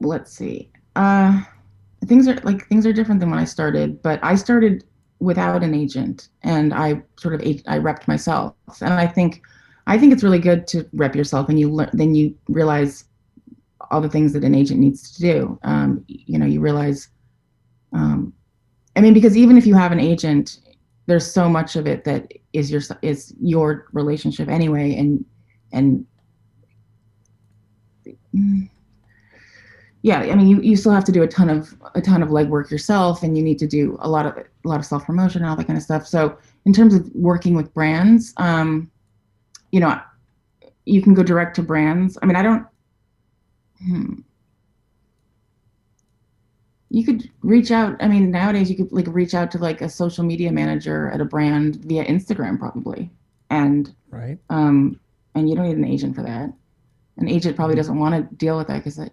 Let's see. Things are different than when I started, but I started without an agent, and I repped myself. And I think it's really good to rep yourself, and then you realize all the things that an agent needs to do. You realize. Because even if you have an agent, there's so much of it that is your relationship anyway, and you still have to do a ton of legwork yourself, and you need to do a lot of self promotion and all that kind of stuff. So in terms of working with brands, you can go direct to brands. I mean, I don't. You could reach out. I mean, nowadays you could reach out to a social media manager at a brand via Instagram probably. And right. And you don't need an agent for that. An agent probably doesn't want to deal with that because it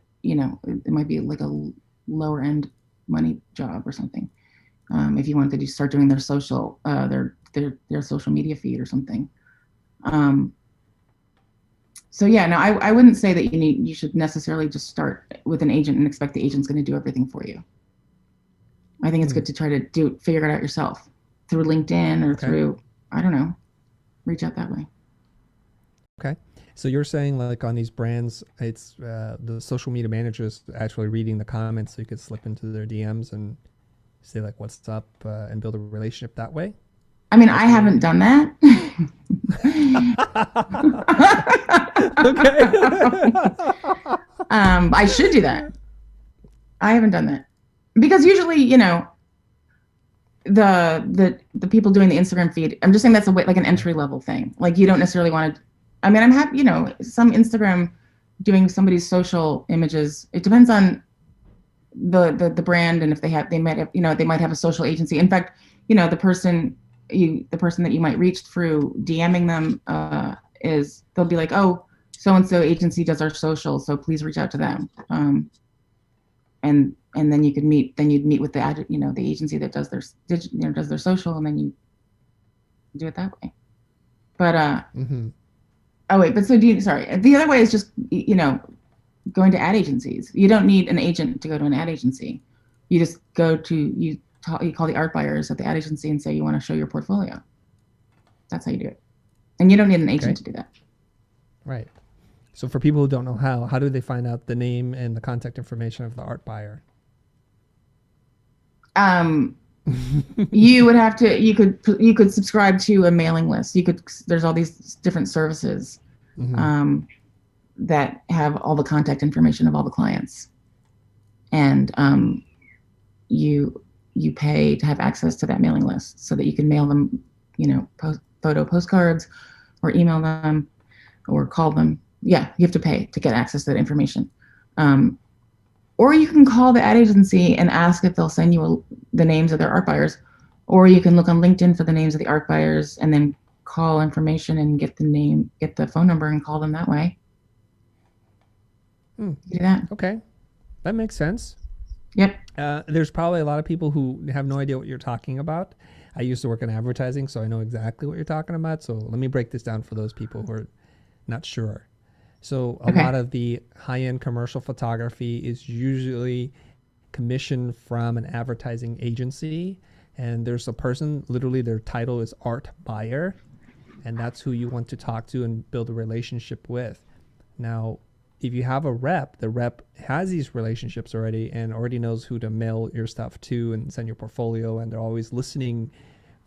might be like a lower end money job or something. If you wanted to start doing their social, their social media feed or something. So yeah, no, I wouldn't say that you should necessarily just start with an agent and expect the agent's going to do everything for you. I think it's good to try to figure it out yourself through LinkedIn or through, I don't know, reach out that way. Okay. So you're saying like on these brands, it's the social media managers actually reading the comments so you could slip into their DMs and say like, what's up, and build a relationship that way? I mean, I haven't done that. Okay. I should do that. I haven't done that because usually, the people doing the Instagram feed, I'm just saying that's like an entry level thing. Like you don't necessarily want to. I mean, I'm happy. Some Instagram doing somebody's social images. It depends on the brand and if they might have a social agency. In fact, the person that you might reach through DMing them they'll be like, oh, so and so agency does our social, so please reach out to them. And then you could meet. Then you'd meet with the the agency that does their social, and then you do it that way. But oh wait, but so sorry. The other way is just going to ad agencies. You don't need an agent to go to an ad agency. You just go to you call the art buyers at the ad agency and say you want to show your portfolio. That's how you do it. And you don't need an agent to do that. Right. So for people who don't know how do they find out the name and the contact information of the art buyer? You would have to, you could subscribe to a mailing list. There's all these different services that have all the contact information of all the clients. And you pay to have access to that mailing list so that you can mail them, photo postcards or email them or call them. Yeah, you have to pay to get access to that information. Or you can call the ad agency and ask if they'll send you the names of their art buyers. Or you can look on LinkedIn for the names of the art buyers and then call information and get the phone number and call them that way. You do that. Okay. That makes sense. Yep. There's probably a lot of people who have no idea what you're talking about. I used to work in advertising, so I know exactly what you're talking about. So let me break this down for those people who are not sure. So a lot of the high-end commercial photography is usually commissioned from an advertising agency. And there's a person, literally their title is art buyer. And that's who you want to talk to and build a relationship with. Now, if you have a rep, the rep has these relationships already and already knows who to mail your stuff to and send your portfolio. And they're always listening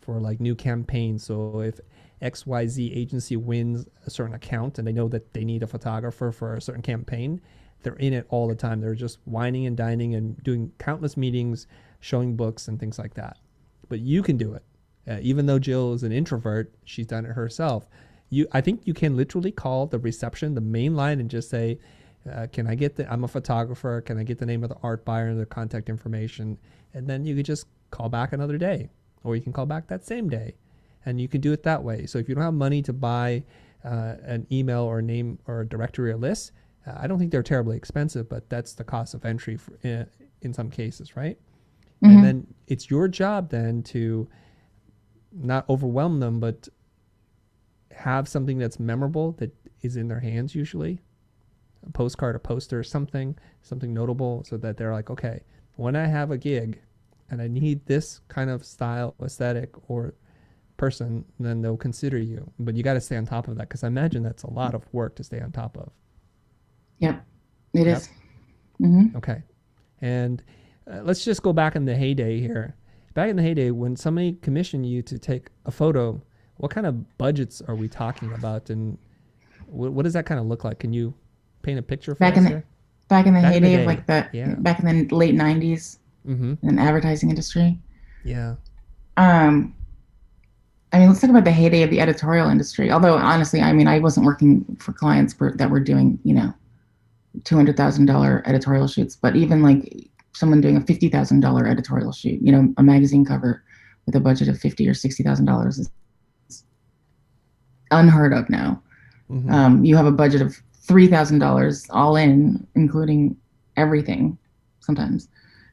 for like new campaigns. So if XYZ agency wins a certain account and they know that they need a photographer for a certain campaign, they're in it all the time. They're just whining and dining and doing countless meetings, showing books and things like that. But you can do it. Even though Jill is an introvert, she's done it herself. I think you can literally call the reception, the main line, and just say, I'm a photographer. Can I get the name of the art buyer and their contact information? And then you could just call back another day, or you can call back that same day. And you can do it that way. So if you don't have money to buy an email or a name or a directory or list, I don't think they're terribly expensive, but that's the cost of entry in some cases, right? Mm-hmm. And then it's your job then to not overwhelm them, but have something that's memorable that is in their hands usually. A postcard, a poster, something notable so that they're like, okay, when I have a gig and I need this kind of style, aesthetic, or person, then they'll consider you. But you got to stay on top of that because I imagine that's a lot of work to stay on top of. Yep, it is. Mm-hmm. Okay. And let's just go back in the heyday here. Back in the heyday, when somebody commissioned you to take a photo, what kind of budgets are we talking about? And what does that kind of look like? Can you paint a picture for us here? Back in the heyday of like back in the late 90s in the advertising industry. Yeah. I mean, let's talk about the heyday of the editorial industry. Although, honestly, I mean, I wasn't working for clients that were doing, $200,000 editorial shoots. But even like someone doing a $50,000 editorial shoot, a magazine cover with a budget of $50,000 or $60,000 is unheard of now. Mm-hmm. You have a budget of $3,000 all in, including everything sometimes.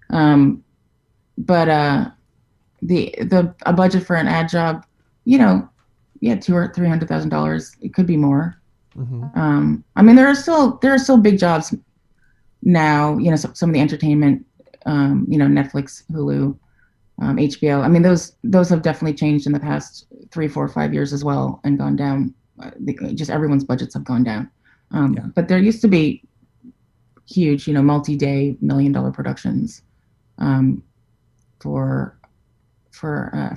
But a budget for an ad job, $200,000 or $300,000. It could be more. Mm-hmm. I mean, there are still big jobs now. Some of the entertainment, Netflix, Hulu, HBO. I mean, those have definitely changed in the past 3, 4, 5 years as well and gone down. Just everyone's budgets have gone down. But there used to be huge, multi-day $1 million productions for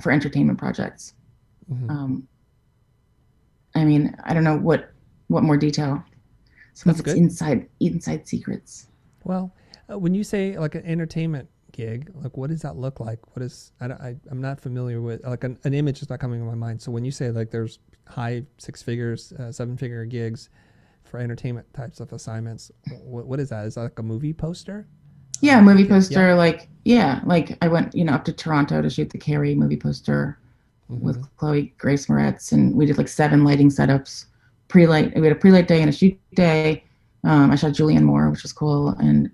entertainment projects. Mm-hmm. I mean, I don't know what more detail. Some of it's inside secrets. Well, when you say like an entertainment gig, like what does that look like? I'm not familiar with, like an image is not coming to my mind. So when you say like there's high 6 figures, 7-figure gigs for entertainment types of assignments, what is that? Is that like a movie poster? Yeah, movie poster. Yeah. Like I went, up to Toronto to shoot the Carrie movie poster with Chloe Grace Moretz, and we did like 7 lighting setups pre-light. We had a pre-light day and a shoot day. I shot Julianne Moore, which was cool, and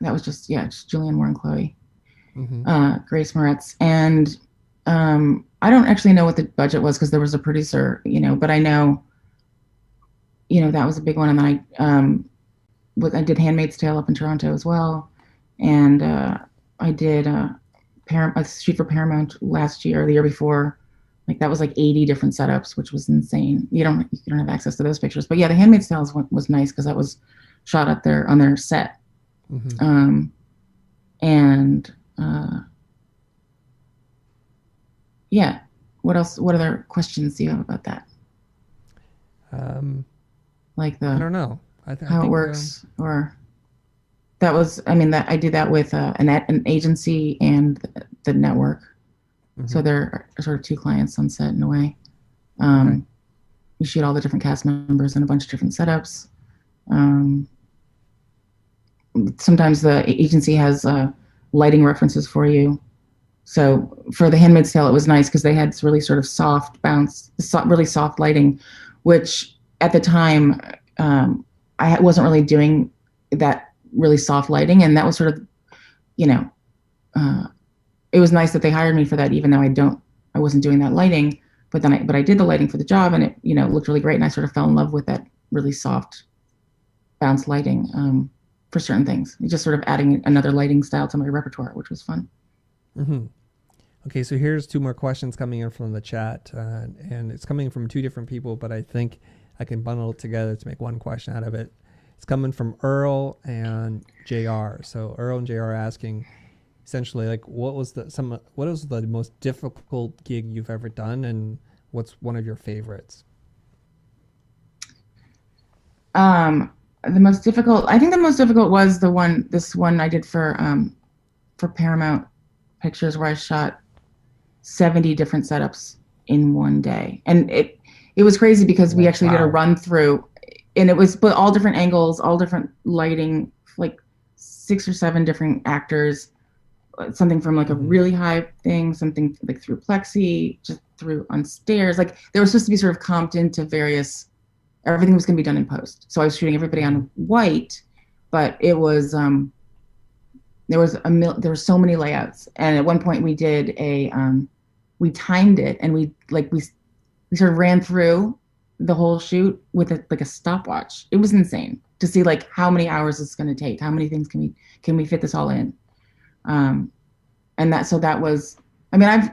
that was just Julianne Moore and Chloe, Grace Moretz, and I don't actually know what the budget was because there was a producer, but I know, that was a big one, and then I did *Handmaid's Tale* up in Toronto as well, and I did a shoot for Paramount last year or the year before. Like that was like 80 different setups, which was insane. You don't have access to those pictures, but yeah, the *Handmaid's Tale* was nice because that was shot up there on their set. And yeah, what else? What other questions do you have about that? Like I don't know. How it works, or that was. I mean, that I did that with an agency and the network. So there are sort of two clients on set in a way. We shoot all the different cast members in a bunch of different setups. Sometimes the agency has lighting references for you. So for the *Handmaid's Tale*, it was nice because they had this really sort of soft bounce, really soft lighting, which at the time I wasn't really doing that really soft lighting, and that was sort of, it was nice that they hired me for that, even though I wasn't doing that lighting. But I did the lighting for the job, and it looked really great, and I sort of fell in love with that really soft bounce lighting for certain things. It's just sort of adding another lighting style to my repertoire, which was fun. Okay, so here's two more questions coming in from the chat, and it's coming from two different people, but I think I can bundle it together to make one question out of it. It's coming from Earl and JR. So Earl and JR are asking, essentially, like, what was the most difficult gig you've ever done, and what's one of your favorites? The most difficult was this one I did for Paramount Pictures, where I shot 70 different setups in one day, and it was crazy because we actually did a run through, and it was all different angles, all different lighting, like 6 or 7 different actors. Something from like a really high thing, something like through plexi, just through on stairs. Like they were supposed to be sort of comped into various. Everything was going to be done in post. So I was shooting everybody on white, but it was there were so many layouts, and at one point we did we timed it, and we sort of ran through the whole shoot with a stopwatch. It was insane to see like how many hours it's going to take, how many things can we fit this all in. And that was, I mean, I've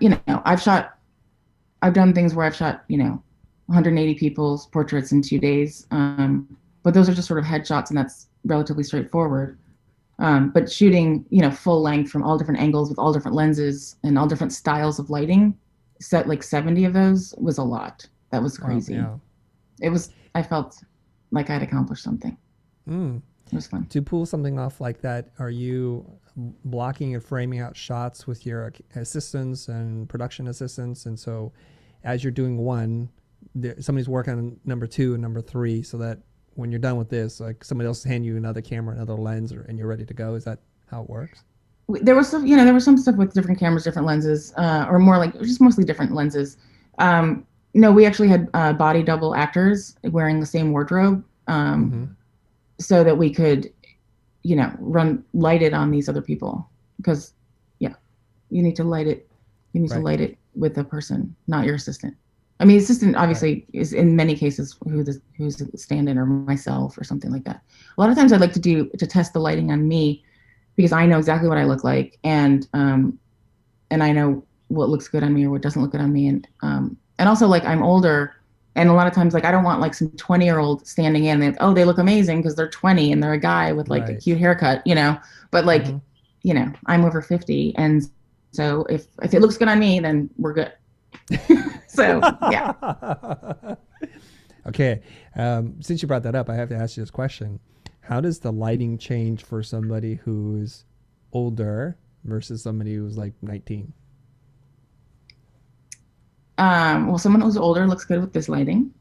done things where I've shot, 180 people's portraits in 2 days. But those are just sort of headshots, and that's relatively straightforward. But shooting, full length from all different angles with all different lenses and all different styles of lighting, set like 70 of those, was a lot. That was crazy. Wow, yeah. I felt like I'd accomplished something. It was fun. To pull something off like that, are you blocking and framing out shots with your assistants and production assistants? And so as you're doing one, somebody's working on number 2 and number 3, so that when you're done with this, like somebody else hand you another camera, another lens, and you're ready to go. Is that how it works? There was some stuff with different cameras, different lenses, or more like just mostly different lenses. No, we actually had body double actors wearing the same wardrobe, so that we could, light it on these other people, because, you need to light it. You need to light it with the person, not your assistant. I mean, assistant obviously is in many cases who's a stand-in, or myself or something like that. A lot of times I'd like to test the lighting on me, because I know exactly what I look like, and I know what looks good on me or what doesn't look good on me, and also, like, I'm older, and a lot of times, like, I don't want like some 20-year-old standing in and they look amazing because they're 20 and they're a guy with like a cute haircut, but like, I'm over 50, and so if it looks good on me, then we're good. So yeah. Okay, since you brought that up, I have to ask you this question: how does the lighting change for somebody who's older versus somebody who's like 19? Well, someone who's older looks good with this lighting.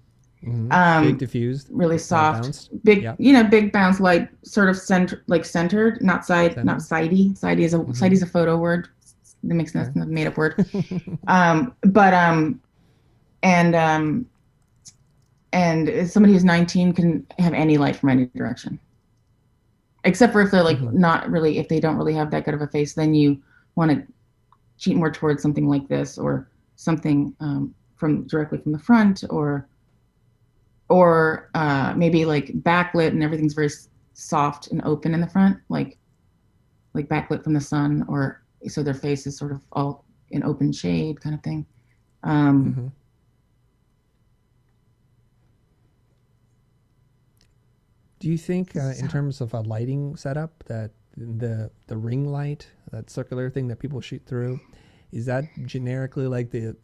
Big diffused, really soft, bounced. Big, big bounce light, sort of centered, not sidey. Sidey is a photo word. That makes sense, a made up word. and somebody who's 19 can have any light from any direction, except for if they're like not really, if they don't really have that good of a face, then you want to cheat more towards something like this, or something from directly from the front, or maybe like backlit and everything's very soft and open in the front, like backlit from the sun, or so their face is sort of all in open shade kind of thing. Do you think, in terms of a lighting setup, that the ring light, that circular thing that people shoot through, is that generically like the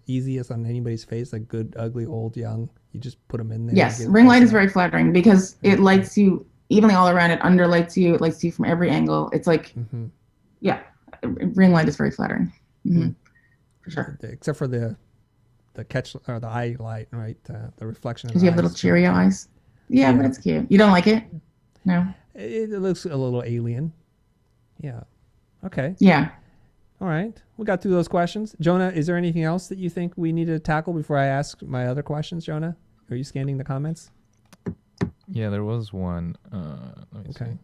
easiest on anybody's face, like good, ugly, old, young? You just put them in there. Yes, ring light is very flattering because it lights you evenly all around. It underlights you. It lights you from every angle. It's like, yeah, ring light is very flattering. For sure. Except for the catch or the eye light, right? The reflection. Because you have little Cheerio eyes. Yeah, but it's cute. You don't like it? No. It looks a little alien. Yeah. Okay. Yeah. All right. We got through those questions. Jonah, is there anything else that you think we need to tackle before I ask my other questions, Jonah? Are you scanning the comments? Yeah, there was one. Let me see.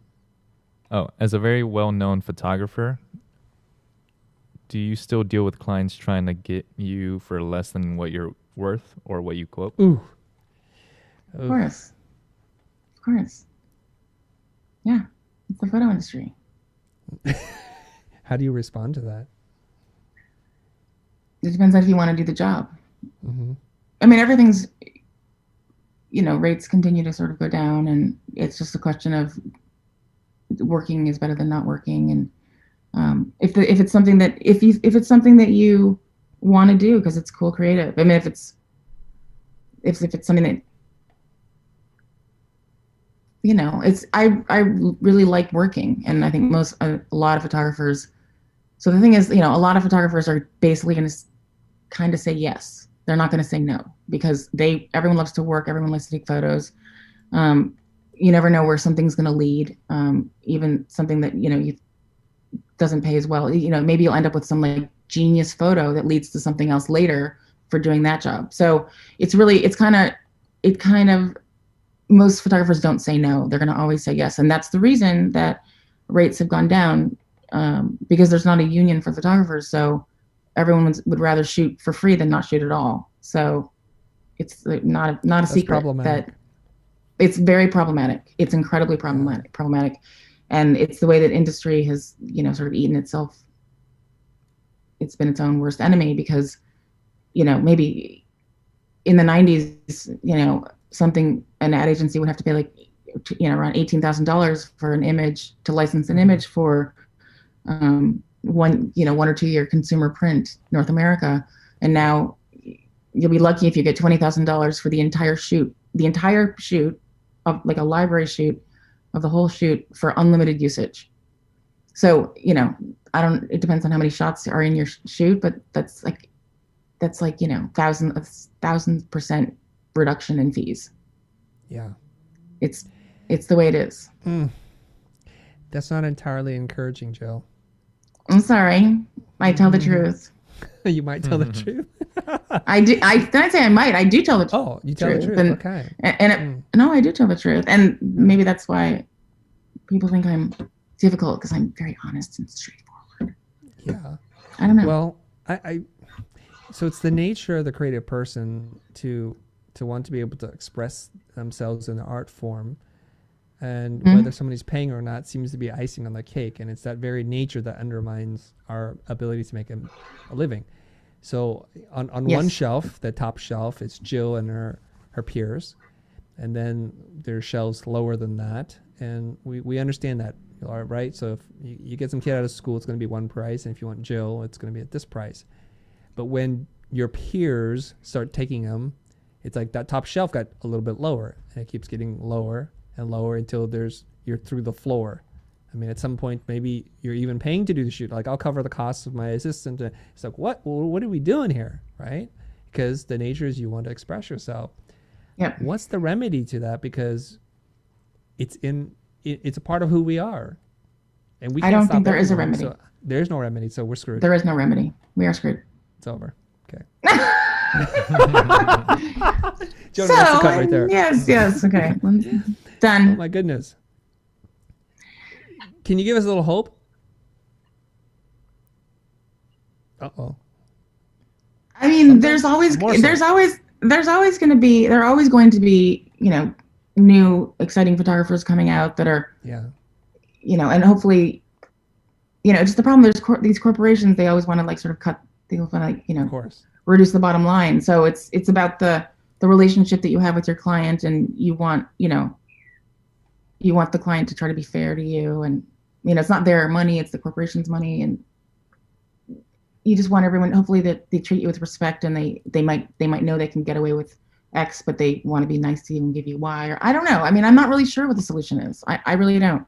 Oh, as a very well-known photographer, do you still deal with clients trying to get you for less than what you're worth or what you quote? Ooh. Of course. Of course. Yeah. It's the photo industry. How do you respond to that? It depends on if you want to do the job. I mean, everything's, rates continue to sort of go down, and it's just a question of working is better than not working. And if it's something that it's something that you want to do because it's cool, creative. I mean, if it's something that I really like working, and I think a lot of photographers. So the thing is, a lot of photographers are basically going to kind of say yes. They're not going to say no because everyone loves to work. Everyone likes to take photos. You never know where something's going to lead. Even something that, you doesn't pay as well. Maybe you'll end up with some like genius photo that leads to something else later for doing that job. So it kind of, most photographers don't say no. They're going to always say yes. And that's the reason that rates have gone down, because there's not a union for photographers. So everyone would rather shoot for free than not shoot at all. So it's not a secret that it's very problematic. It's incredibly problematic. And it's the way that industry has, sort of eaten itself. It's been its own worst enemy because, maybe in the 90s, an ad agency would have to pay like, around $18,000 for an image to license an image for one or 2 year consumer print North America. And now you'll be lucky if you get $20,000 for the entire shoot of like a library shoot of the whole shoot for unlimited usage. So, it depends on how many shots are in your shoot, but that's like 1,000% reduction in fees. Yeah. It's the way it is. That's not entirely encouraging, Jill. I'm sorry. I tell the truth. You might tell the truth. I do. Did I say I might? I do tell the truth. Oh, you tell the truth. Okay. No, I do tell the truth. And maybe that's why people think I'm difficult, because I'm very honest and straightforward. Yeah. I don't know. Well, so it's the nature of the creative person to want to be able to express themselves in the art form, and whether somebody's paying or not seems to be icing on the cake. And it's that very nature that undermines our ability to make a living. So on one shelf, the top shelf, it's Jill and her peers. And then there's shelves lower than that. And we understand that, right? So if you get some kid out of school, it's going to be one price. And if you want Jill, it's going to be at this price. But when your peers start taking them, it's like that top shelf got a little bit lower, and it keeps getting lower and lower until you're through the floor. I mean, at some point, maybe you're even paying to do the shoot. Like, I'll cover the costs of my assistant. It's like, what are we doing here, right? Because the nature is you want to express yourself. Yep. What's the remedy to that? Because it's a part of who we are, and we. I don't think there is a remedy. So there's no remedy, so we're screwed. There is no remedy. We are screwed. It's over. Okay. Jonah, that's the cut right there. Yes, okay. Oh Done. my goodness. Can you give us a little hope? Uh-oh. I mean, there are always going to be, new exciting photographers coming out that are, and hopefully, just the problem, these corporations, they always want to like sort of cut, they want to like, Of course. reduce the bottom line. So it's about the relationship that you have with your client, and you want the client to try to be fair to you, and, it's not their money, it's the corporation's money, and you just want everyone, hopefully, that they treat you with respect, and they might know they can get away with X, but they want to be nice to you and give you Y, or I don't know. I mean, I'm not really sure what the solution is. I really don't.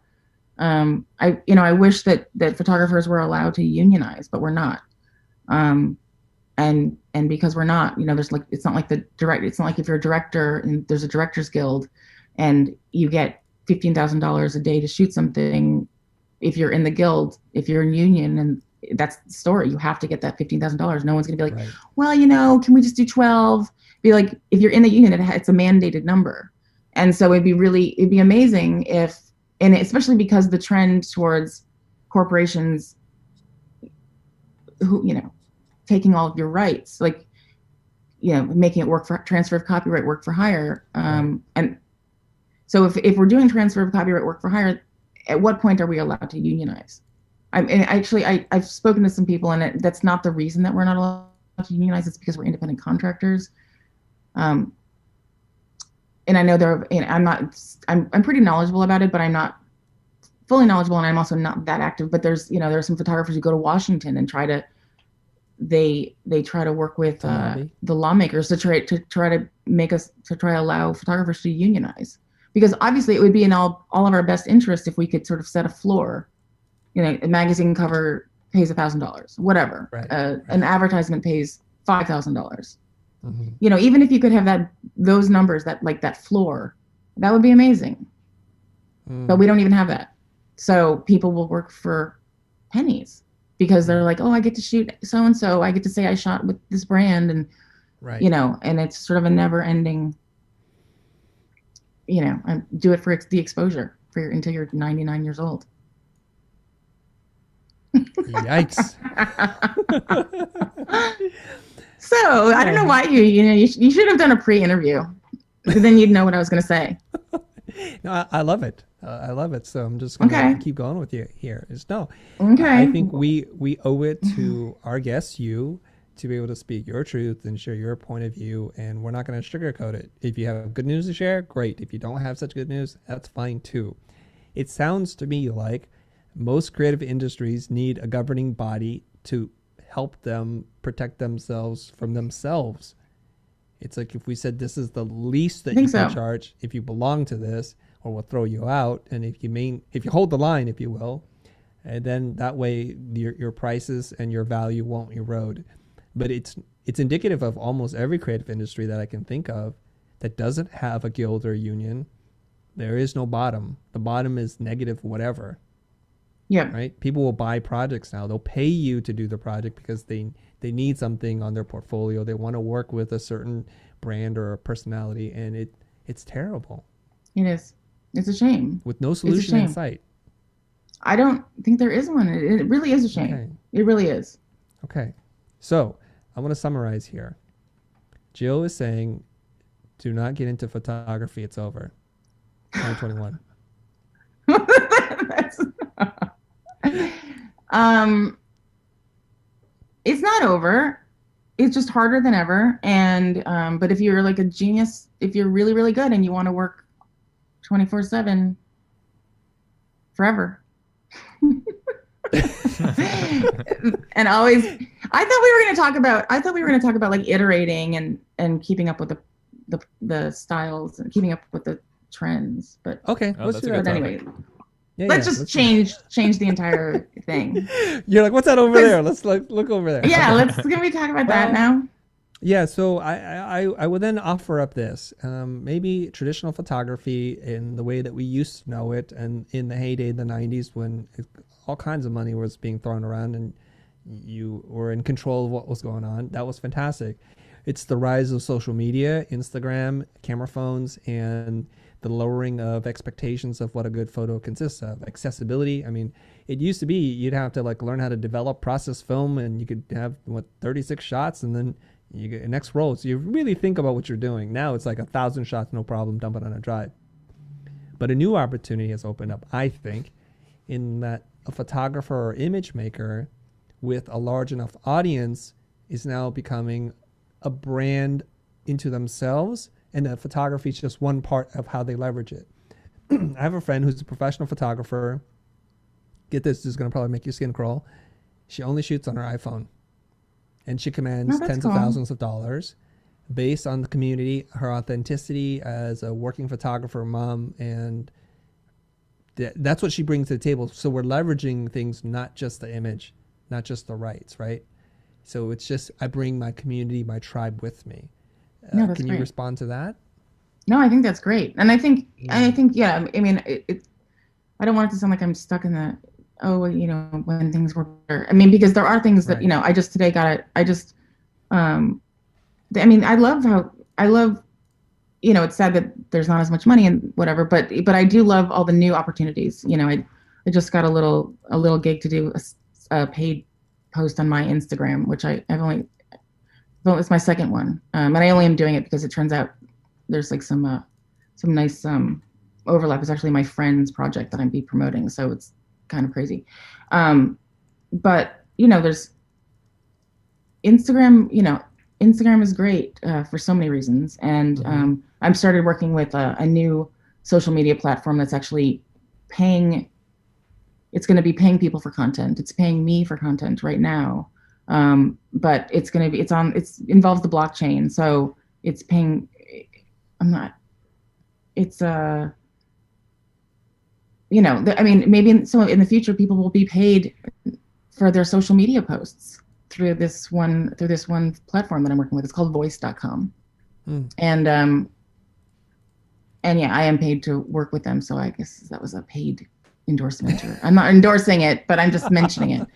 I wish that photographers were allowed to unionize, but we're not. And because we're not, it's not like it's not like if you're a director and there's a directors guild and you get $15,000 a day to shoot something. If you're in the guild, if you're in union, and that's the story, you have to get that $15,000. No one's going to be like, right. Well, can we just do 12? Be like, if you're in the union, it's a mandated number. And so it'd be amazing if, and especially because the trend towards corporations who, taking all of your rights, like, making it work for transfer of copyright, work for hire. And so if we're doing transfer of copyright, work for hire, at what point are we allowed to unionize? I've spoken to some people, and that's not the reason that we're not allowed to unionize. It's because we're independent contractors. And I know I'm pretty knowledgeable about it, but I'm not fully knowledgeable, and I'm also not that active. But there are some photographers who go to Washington and try to work with the lawmakers to try to allow photographers to unionize, because obviously it would be in all of our best interest if we could sort of set a floor. A magazine cover pays $1,000, whatever. Right. An advertisement pays $5,000. Mm-hmm. Even if you could have those numbers, that floor, that would be amazing. But we don't even have that. So people will work for pennies because they're like, oh, I get to shoot so-and-so. I get to say I shot with this brand, and, right. And it's sort of a never ending, do it for the exposure until you're 99 years old. Yikes. So I don't know why you should have done a pre-interview, because then you'd know what I was going to say. No, I love it. I love it. So I'm just going to keep going with you here. Okay. I think we owe it to our guests, you, to be able to speak your truth and share your point of view. And we're not going to sugarcoat it. If you have good news to share, great. If you don't have such good news, that's fine too. It sounds to me like most creative industries need a governing body to help them protect themselves from themselves. It's like if we said this is the least that you can charge if you belong to this, or we'll throw you out. And if you hold the line, if you will, and then that way your prices and your value won't erode. But it's indicative of almost every creative industry that I can think of that doesn't have a guild or a union. There is no bottom. The bottom is negative whatever. Yeah. Right. People will buy projects now. They'll pay you to do the project because they need something on their portfolio. They want to work with a certain brand or a personality, and it's terrible. It is. It's a shame. With no solution in sight. I don't think there is one. It really is a shame. Okay. It really is. Okay. So I want to summarize here. Jill is saying, do not get into photography. It's over. 2021. It's not over. It's just harder than ever. And but if you're like a genius, if you're really, really good and you want to work 24/7 forever. And always, I thought we were going to talk about like iterating and keeping up with the styles and keeping up with the trends. But okay, let's do that anyway. Let's just change the entire thing. You're like, what's that over there? Let's look over there. Yeah, can we talk about that now? Yeah, so I would then offer up this. Maybe traditional photography in the way that we used to know it, and in the heyday of the 90s when all kinds of money was being thrown around and you were in control of what was going on. That was fantastic. It's the rise of social media, Instagram, camera phones, and the lowering of expectations of what a good photo consists of. Accessibility. I mean, it used to be you'd have to like learn how to develop, process film, and you could have 36 shots, and then you get next roll. So you really think about what you're doing. Now it's like 1,000 shots, no problem, dump it on a drive. But a new opportunity has opened up, I think, in that a photographer or image maker with a large enough audience is now becoming a brand into themselves, and that photography is just one part of how they leverage it. I have a friend who's a professional photographer. Get this is going to probably make your skin crawl. She only shoots on her iPhone, and she commands tens of thousands of dollars based on the community, her authenticity as a working photographer, mom, and that's what she brings to the table. So we're leveraging things, not just the image, not just the rights, right? So it's just, I bring my community, my tribe with me. No, that's can great. you respond to that? No, I think that's great. And I think, yeah, I mean, I don't want it to sound like I'm stuck in the, when things were better. I mean, because there are things that, I just today I love, it's sad that there's not as much money and whatever, but I do love all the new opportunities. I just got a little gig to do a paid post on my Instagram, which it's my second one. And I only am doing it because it turns out there's like some nice overlap. It's actually my friend's project that I'm be promoting. So it's kind of crazy. But there's Instagram, Instagram is great for so many reasons. And I'm started working with a new social media platform that's actually paying. It's going to be paying people for content. It's paying me for content right now. But it involves the blockchain. So it's paying, maybe in the future, people will be paid for their social media posts through this one platform that I'm working with. It's called voice.com. And yeah, I am paid to work with them. So I guess that was a paid endorsement. I'm not endorsing it, but I'm just mentioning it.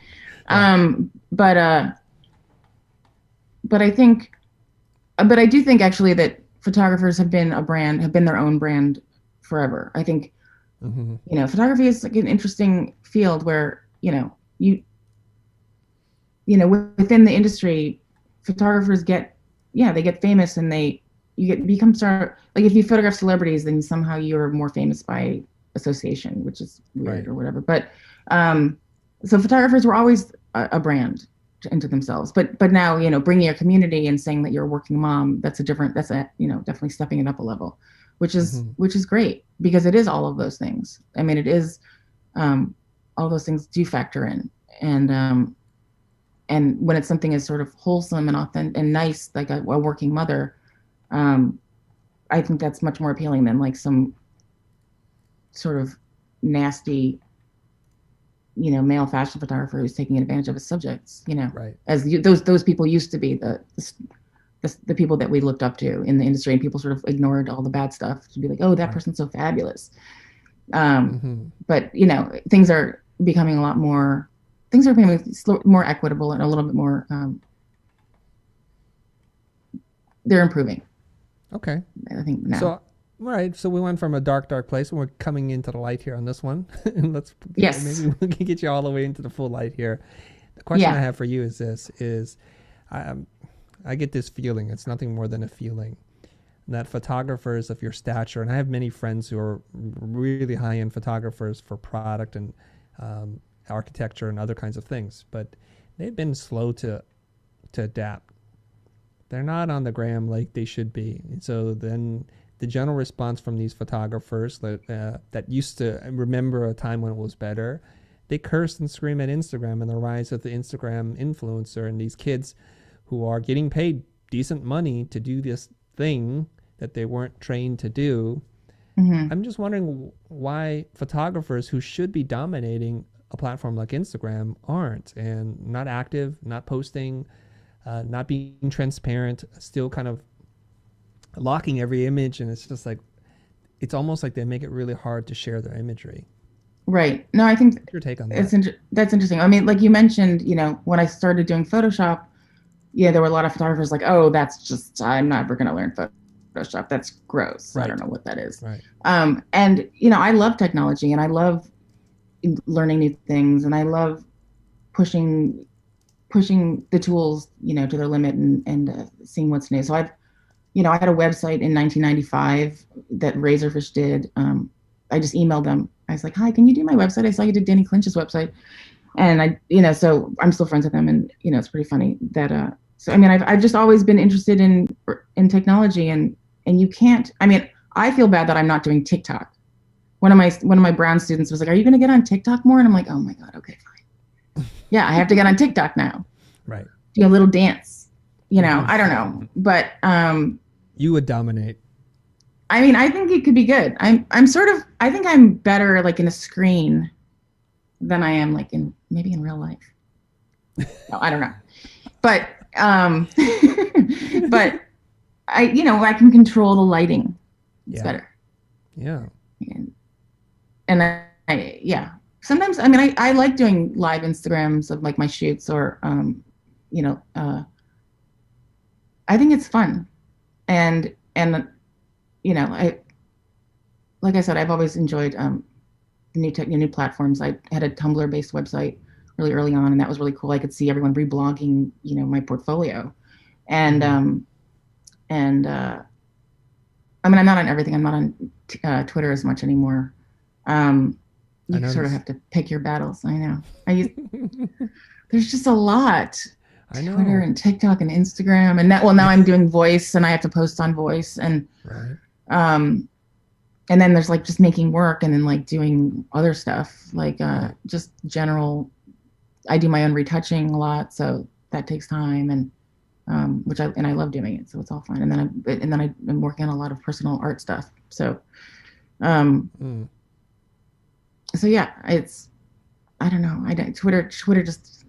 But I do think actually that photographers have been their own brand forever. I think, photography is like an interesting field where, within the industry, photographers get famous and become like if you photograph celebrities, then somehow you're more famous by association, which is weird or whatever. But, so photographers were always a brand into themselves, but now, bringing your community and saying that you're a working mom, that's definitely stepping it up a level, which is great because it is all of those things. I mean, it is, all those things do factor in. And when it's something as sort of wholesome and authentic and nice, like a working mother, I think that's much more appealing than like some sort of nasty, male fashion photographer who's taking advantage of his subjects, as those people used to be the people that we looked up to in the industry, and people sort of ignored all the bad stuff to be like, oh, that person's so fabulous. But things are becoming more equitable and a little bit more, they're improving. Okay. I think now. So we went from a dark place, and we're coming into the light here on this one. And maybe we can get you all the way into the full light here. The question I have for you is this: I get this feeling, it's nothing more than a feeling, that photographers of your stature, and I have many friends who are really high-end photographers for product and architecture and other kinds of things, but they've been slow to adapt. They're not on the gram like they should be. And so then the general response from these photographers that used to remember a time when it was better, they curse and scream at Instagram and the rise of the Instagram influencer and these kids who are getting paid decent money to do this thing that they weren't trained to do. I'm just wondering why photographers who should be dominating a platform like Instagram aren't, and not active, not posting, not being transparent, still kind of locking every image. And it's just like, it's almost like they make it really hard to share their imagery. Right. No, I think what's your take on that? That's interesting. I mean, like you mentioned, when I started doing Photoshop, yeah, there were a lot of photographers like, oh, that's just, I'm never going to learn Photoshop. That's gross. Right. I don't know what that is. Right. And, you know, I love technology and I love learning new things and I love pushing the tools, you know, to their limit and seeing what's new. So I've, you know, I had a website in 1995 that Razorfish did. I just emailed them. I was like, hi, can you do my website? I saw you did Danny Clinch's website. And I, you know, so I'm still friends with them, and you know, it's pretty funny that. So I mean, I've just always been interested in technology, and you can't. I mean, I feel bad that I'm not doing TikTok. One of my Brown students was like, "Are you going to get on TikTok more?" And I'm like, "Oh my god, okay, fine. Yeah, I have to get on TikTok now. Right. Do a little dance. You know, I don't know, but you would dominate. I mean, I think it could be good. I'm sort of. I think I'm better like in a screen than I am like maybe in real life. No, I don't know. But but I can control the lighting. It's better. Yeah. And I sometimes I mean I like doing live Instagrams of like my shoots or I think it's fun. And you know, like I said, I've always enjoyed new platforms. I had a Tumblr-based website really early on, and that was really cool. I could see everyone reblogging, you know, my portfolio, and I mean, I'm not on everything. I'm not on Twitter as much anymore. You sort of have to pick your battles. I know. There's just a lot. I know. Twitter and TikTok and Instagram, and now I'm doing Voice, and I have to post on Voice, and right. And then there's like just making work and then like doing other stuff, like just general. I do my own retouching a lot, so that takes time, and which I love doing it, so it's all fun. And then I'm working on a lot of personal art stuff. So, so yeah, it's I don't know. Twitter just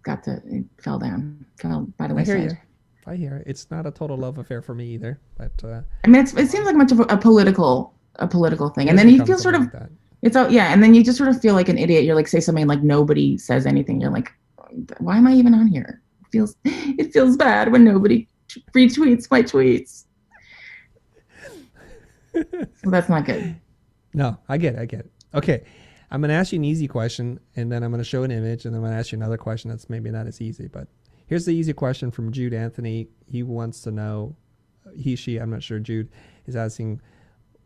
it fell by the wayside. I hear it. It's not a total love affair for me either, but I mean, it seems like much of a political thing, and then you feel sort of and then you just sort of feel like an idiot. You're like, say something like nobody says anything. You're like, why am I even on here? It feels bad when nobody retweets my tweets. Well, that's not good. No, I get it. Okay, I'm gonna ask you an easy question, and then I'm gonna show an image, and then I'm gonna ask you another question that's maybe not as easy. But here's the easy question from Jude Anthony. He wants to know, she, I'm not sure. Jude is asking,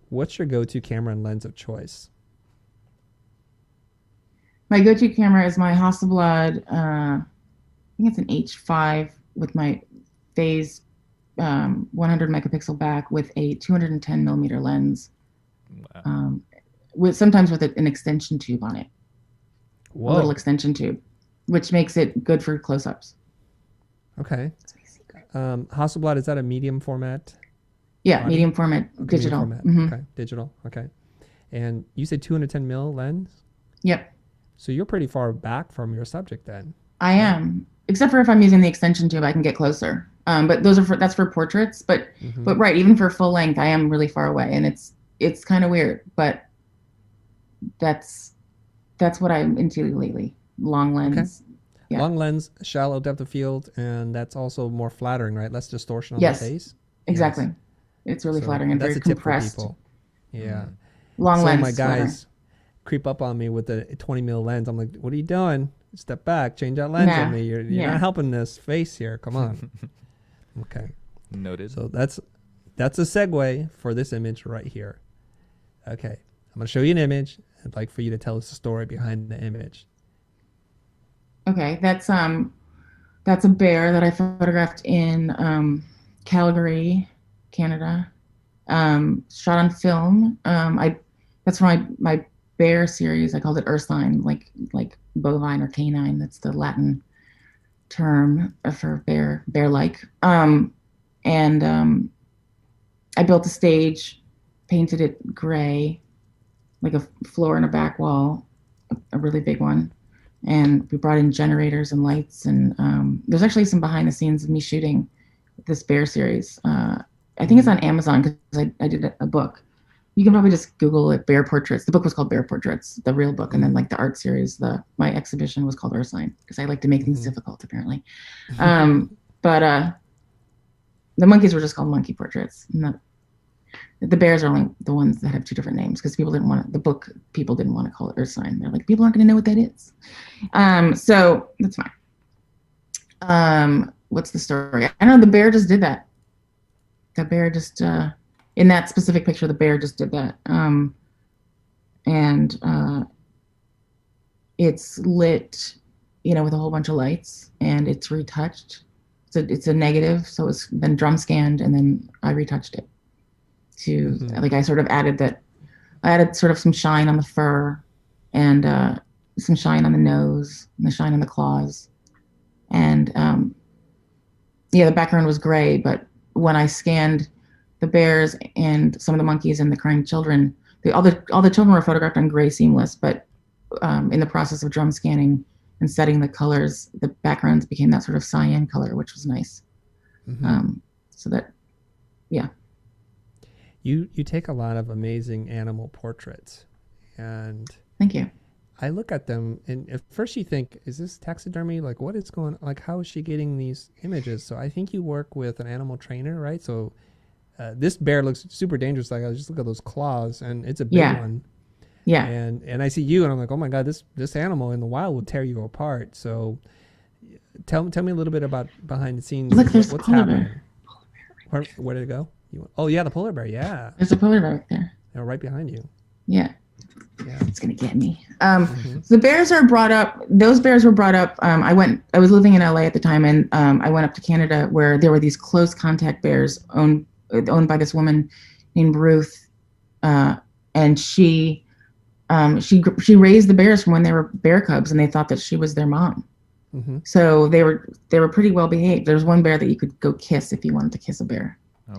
what's your go-to camera and lens of choice? My go-to camera is my Hasselblad. I think it's an H5 with my phase 100 megapixel back with a 210 millimeter lens. Wow. Sometimes with an extension tube on it. Whoa. A little extension tube, which makes it good for close-ups. Okay. Hasselblad, is that a medium format? Yeah, body? Medium format, okay, digital. Medium format. Okay, digital. Okay. And you said 210 mil lens? Yep. So you're pretty far back from your subject then. I am, except for if I'm using the extension tube, I can get closer. But that's for portraits. But right, even for full length, I am really far away, and it's kind of weird. But that's what I'm into lately. Long lens. Okay. Yeah. Long lens, shallow depth of field, and that's also more flattering, right? Less distortion on the face. Exactly. Yes. It's really flattering and very compressed. Tip for people. Yeah. Long lens. My guys creep up on me with the 20 mil lens. I'm like, what are you doing? Step back, change that lens on me. You're not helping this face here. Come on. Okay. Noted. So that's a segue for this image right here. Okay. I'm going to show you an image. I'd like for you to tell us the story behind the image. Okay. That's a bear that I photographed in Calgary, Canada. Shot on film. That's for my bear series. I called it ursine, like bovine or canine. That's the Latin term for bear-like. And I built a stage, painted it gray, like a floor and a back wall, a really big one. And we brought in generators and lights. And there's actually some behind the scenes of me shooting this bear series. I think it's on Amazon because I did a book. You can probably just Google it, Bear Portraits. The book was called Bear Portraits, the real book. And then like the art series, my exhibition was called Ursine because I like to make things difficult apparently. But the monkeys were just called monkey portraits. The bears are only the ones that have two different names because people didn't want to, the book people didn't want to call it Earth Sign. They're like, people aren't going to know what that is. So that's fine. What's the story? I know the bear just did that. The bear just in that specific picture, the bear just did that. And it's lit, with a whole bunch of lights, and it's retouched. It's a negative, so it's been drum scanned, and then I retouched it to like I sort of added that. I added sort of some shine on the fur, and some shine on the nose, and the shine on the claws, and the background was gray, but when I scanned the bears and some of the monkeys and the crying children, all the children were photographed on gray seamless, but in the process of drum scanning and setting the colors, the backgrounds became that sort of cyan color, which was nice. So that, yeah. You take a lot of amazing animal portraits, and thank you. I look at them, and at first you think, is this taxidermy? Like, what is going on? Like, how is she getting these images? So I think you work with an animal trainer, right? So this bear looks super dangerous. Like, I just look at those claws, and it's a big one. Yeah. And I see you, and I'm like, oh my God, this animal in the wild will tear you apart. So tell me a little bit about behind the scenes. Look, there's what's a polar happening. bear. Where did it go? The polar bear. Yeah. There's a polar bear right there. They're right behind you. Yeah. Yeah. It's gonna get me. So the bears are brought up. Those bears were brought up. I was living in LA at the time, and I went up to Canada where there were these close contact bears owned by this woman named Ruth, and she raised the bears from when they were bear cubs, and they thought that she was their mom. So they were pretty well behaved. There's one bear that you could go kiss if you wanted to kiss a bear. Oh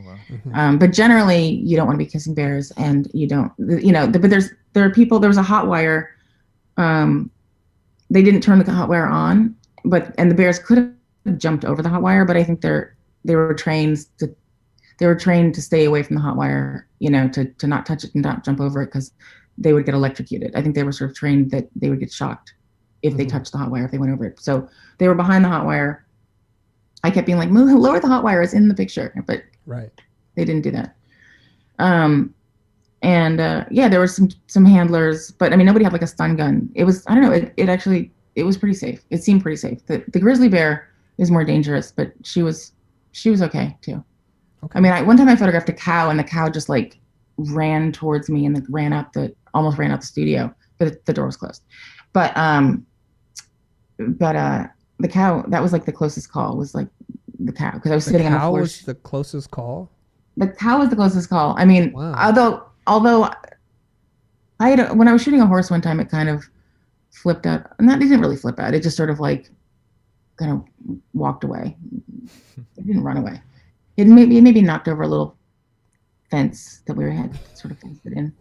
wow. But generally you don't want to be kissing bears, and you don't, but there are people, there was a hot wire. They didn't turn the hot wire on, and the bears could have jumped over the hot wire, but I think they were trained to stay away from the hot wire, to not touch it and not jump over it, because they would get electrocuted. I think they were sort of trained that they would get shocked if they touched the hot wire, if they went over it. So they were behind the hot wire. I kept being like, move, lower the hot wire, it's in the picture, but right. They didn't do that. There were some handlers, but I mean, nobody had like a stun gun. It was, I don't know, it was pretty safe. It seemed pretty safe. The grizzly bear is more dangerous, but she was okay too. Okay. I mean, one time I photographed a cow, and the cow just like ran towards me and almost ran out the studio, but the door was closed. But the cow, that was like the closest call, was like the cow, because I was sitting on the floor. The cow was the closest call? The cow was the closest call. I mean, wow. although when I was shooting a horse one time, it kind of flipped out. And it didn't really flip out. It just sort of like kind of walked away. It didn't run away. It maybe knocked over a little fence that we had sort of fenced it in.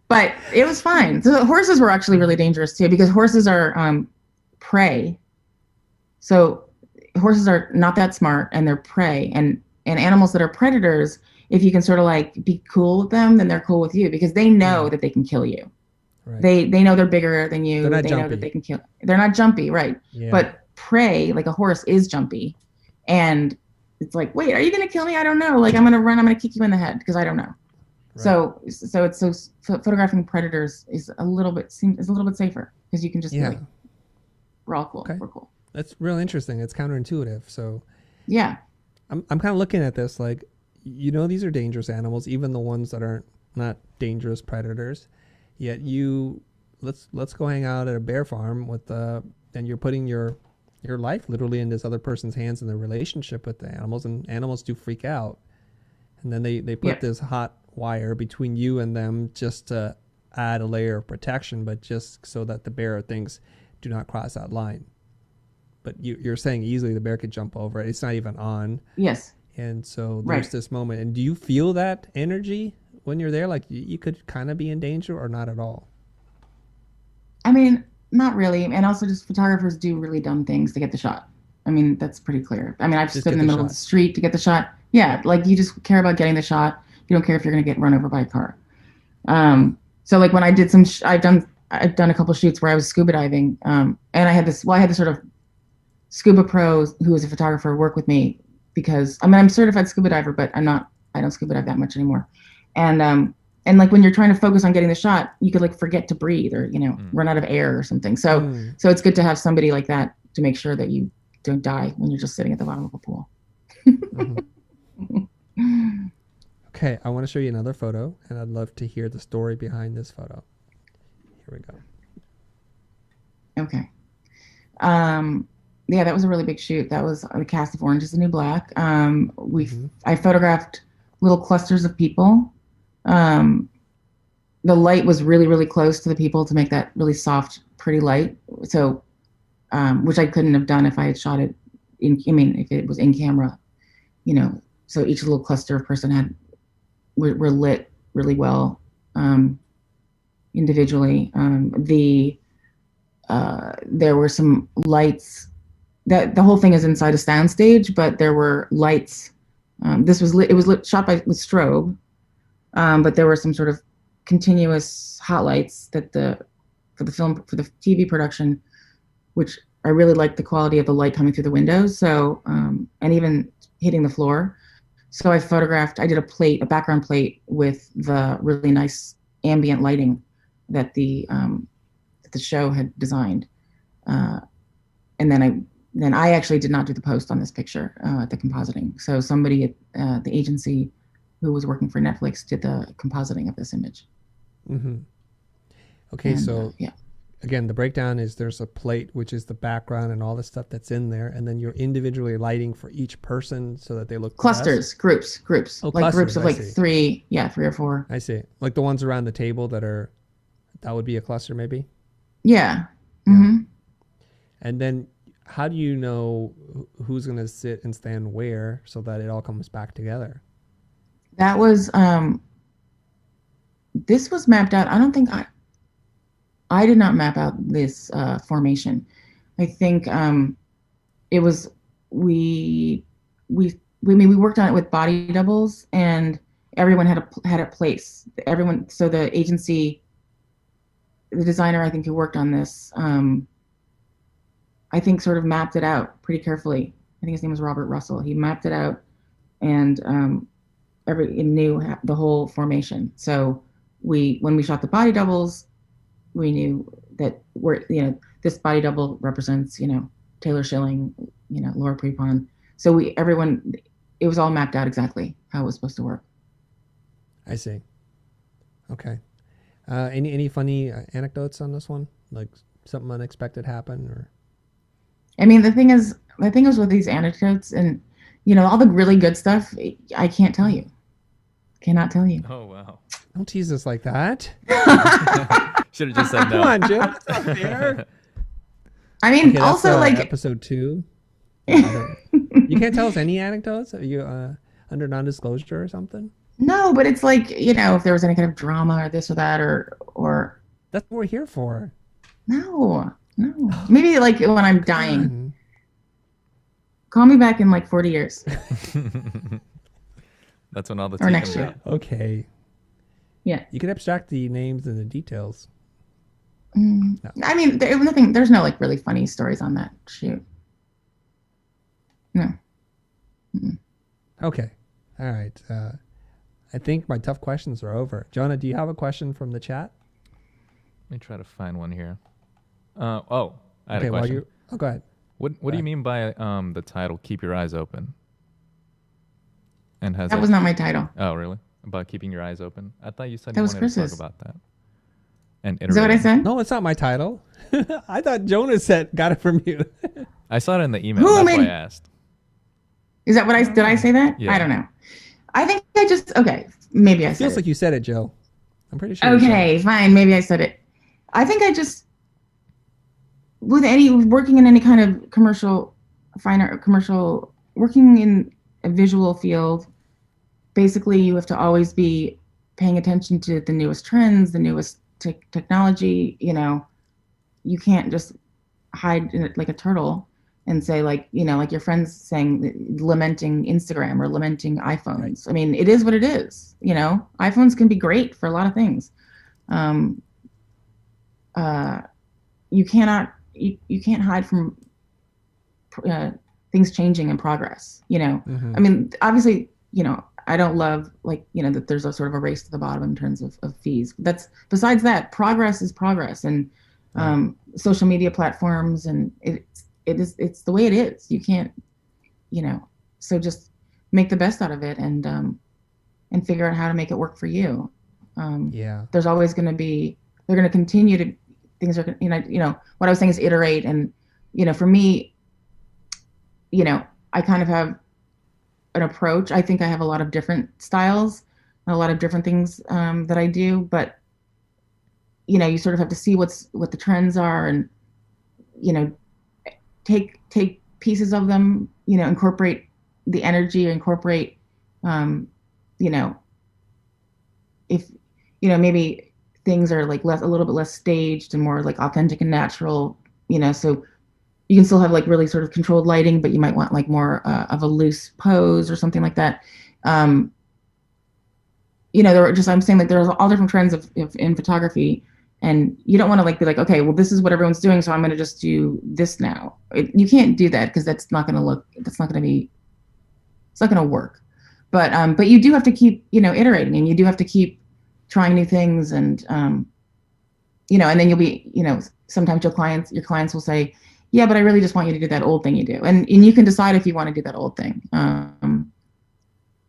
But it was fine. So horses were actually really dangerous too, because horses are prey. So horses are not that smart, and they're prey. And animals that are predators, if you can sort of like be cool with them, then they're cool with you, because they know that they can kill you. Right. They know they're bigger than you. They know that they can kill. They're not jumpy, right? Yeah. But prey, like a horse, is jumpy, and it's like, wait, are you gonna kill me? I don't know. Like, I'm gonna run. I'm gonna kick you in the head because I don't know. Right. So photographing predators is a little bit safer, because you can just be like, we're all cool. Okay. We're cool. That's real interesting. It's counterintuitive. So yeah. I'm kind of looking at this like, these are dangerous animals, even the ones that aren't not dangerous predators. Yet let's go hang out at a bear farm and you're putting your life literally in this other person's hands, and their relationship with the animals, and animals do freak out. And then they put this hot wire between you and them just to add a layer of protection, but just so that the bear thinks, do not cross that line. But you're saying easily the bear could jump over it. It's not even on. Yes. And so there's this moment. And do you feel that energy when you're there? Like you could kind of be in danger, or not at all? I mean, not really. And also, just photographers do really dumb things to get the shot. I mean, that's pretty clear. I mean, I've stood in the middle of the street to get the shot. Yeah, like you just care about getting the shot. You don't care if you're going to get run over by a car. So like when I did I've done a couple shoots where I was scuba diving, and I had this sort of scuba pros who is a photographer work with me because I mean I'm a certified scuba diver, but I don't scuba dive that much anymore. And like when you're trying to focus on getting the shot, you could like forget to breathe or, run out of air or something. So it's good to have somebody like that to make sure that you don't die when you're just sitting at the bottom of a pool. Okay, I want to show you another photo, and I'd love to hear the story behind this photo. Here we go. Okay. Yeah, that was a really big shoot. That was a cast of Orange is the New Black. I photographed little clusters of people. The light was really, really close to the people to make that really soft, pretty light. So, which I couldn't have done if I had shot it if it was in camera, so each little cluster of person were lit really well, individually. There were some lights that the whole thing is inside a soundstage, but there were lights. This was lit. It was lit, shot with strobe, but there were some sort of continuous hot lights that for the TV production, which I really liked the quality of the light coming through the windows. So, and even hitting the floor. So I did a background plate with the really nice ambient lighting that the show had designed. And then I actually did not do the post on this picture, the compositing. So somebody at the agency who was working for Netflix did the compositing of this image. Mm-hmm. Okay, yeah. Again, the breakdown is there's a plate, which is the background and all the stuff that's in there, and then you're individually lighting for each person so that they look clusters, groups, oh, like clusters, groups of like three or four. I see, like the ones around the table that would be a cluster, maybe. Yeah. Mm-hmm. And then, how do you know who's going to sit and stand where so that it all comes back together? That was this was mapped out. I don't think I did not map out this formation. I think it was we worked on it with body doubles, and everyone had a place. So the agency, the designer I think who worked on this, I think sort of mapped it out pretty carefully. I think his name was Robert Russell. He mapped it out, and it knew the whole formation. So when we shot the body doubles, we knew that this body double represents, Taylor Schilling, Laura Prepon. So it was all mapped out exactly how it was supposed to work. I see. Okay. Any funny anecdotes on this one? Like something unexpected happened, or? I mean, the thing is with these anecdotes and, all the really good stuff, I can't tell you. Cannot tell you. Oh, wow. Don't tease us like that. Should have just said no. Come on, Jim. That's not fair. I mean, okay, also like episode 2. You can't tell us any anecdotes? Are you under non-disclosure or something? No, but it's like, if there was any kind of drama or this or that or that's what we're here for. No. Maybe like when I'm dying. Call me back in like 40 years. That's when all the or next year. Out. Okay. Yeah. You can abstract the names and the details. No. I mean, there's no like really funny stories on that shoot. No. Mm-mm. Okay. All right. I think my tough questions are over. Jonah, do you have a question from the chat? Let me try to find one here. I had a question. Go ahead. What do you mean by the title, Keep Your Eyes Open? And that was not my title. Oh, really? About keeping your eyes open? I thought you said that you wanted Chris's. To talk about that. And is that what I said? No, it's not my title. I thought Jonah got it from you. I saw it in the email. That's why I asked. Is that what did I say that? Yeah. I don't know. I think maybe I said it. Feels like you said it, Joe. I'm pretty sure. Okay, fine. Maybe I said it. I think I just, working in any kind of fine art, working in a visual field, basically you have to always be paying attention to the newest trends, the newest technology. You can't just hide in it like a turtle and say like your friends saying, lamenting Instagram or lamenting iPhones. Right. I mean, it is what it is. iPhones can be great for a lot of things. You can't hide from things changing and progress. Mm-hmm. I mean, obviously, I don't love like, that there's a sort of a race to the bottom in terms of fees. That's besides that, progress is progress, and Right. social media platforms, and it's the way it is. You can't, so just make the best out of it, and figure out how to make it work for you. Yeah. There's always going to be, they're going to continue to, things are, what I was saying is iterate. And, for me, I kind of have an approach. I think I have a lot of different styles, and a lot of different things that I do, but, you sort of have to see what the trends are, and, take pieces of them, incorporate the energy, or incorporate, you know, if, maybe things are like a little bit less staged and more like authentic and natural, so you can still have like really sort of controlled lighting, but you might want like more of a loose pose or something like that. I'm saying like there's all different trends of in photography, and you don't want to like be like, okay, well, this is what everyone's doing, so I'm going to just do this now. You can't do that, because it's not going to work. But you do have to keep, iterating, and you do have to keep trying new things, and and then you'll be, sometimes your clients will say, yeah, but I really just want you to do that old thing you do, and you can decide if you want to do that old thing.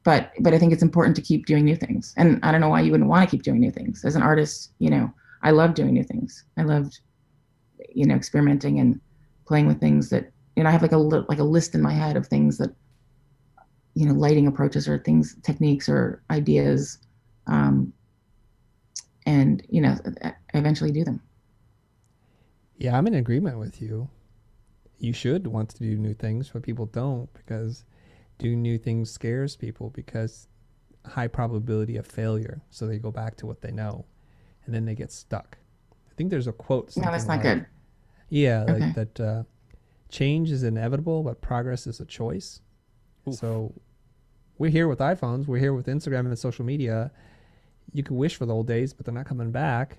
But I think it's important to keep doing new things, and I don't know why you wouldn't want to keep doing new things. As an artist, I love doing new things. I loved, experimenting and playing with things that, I have like a list in my head of things that, lighting approaches, or things, techniques, or ideas, and I eventually do them. Yeah, I'm in agreement with you. You should want to do new things, but people don't, because doing new things scares people, because high probability of failure. So they go back to what they know, and then they get stuck. I think there's a quote. No, that's not like, good. Yeah, okay. like that. Change is inevitable, but progress is a choice. Oof. So we're here with iPhones. We're here with Instagram and social media. You can wish for the old days, but they're not coming back.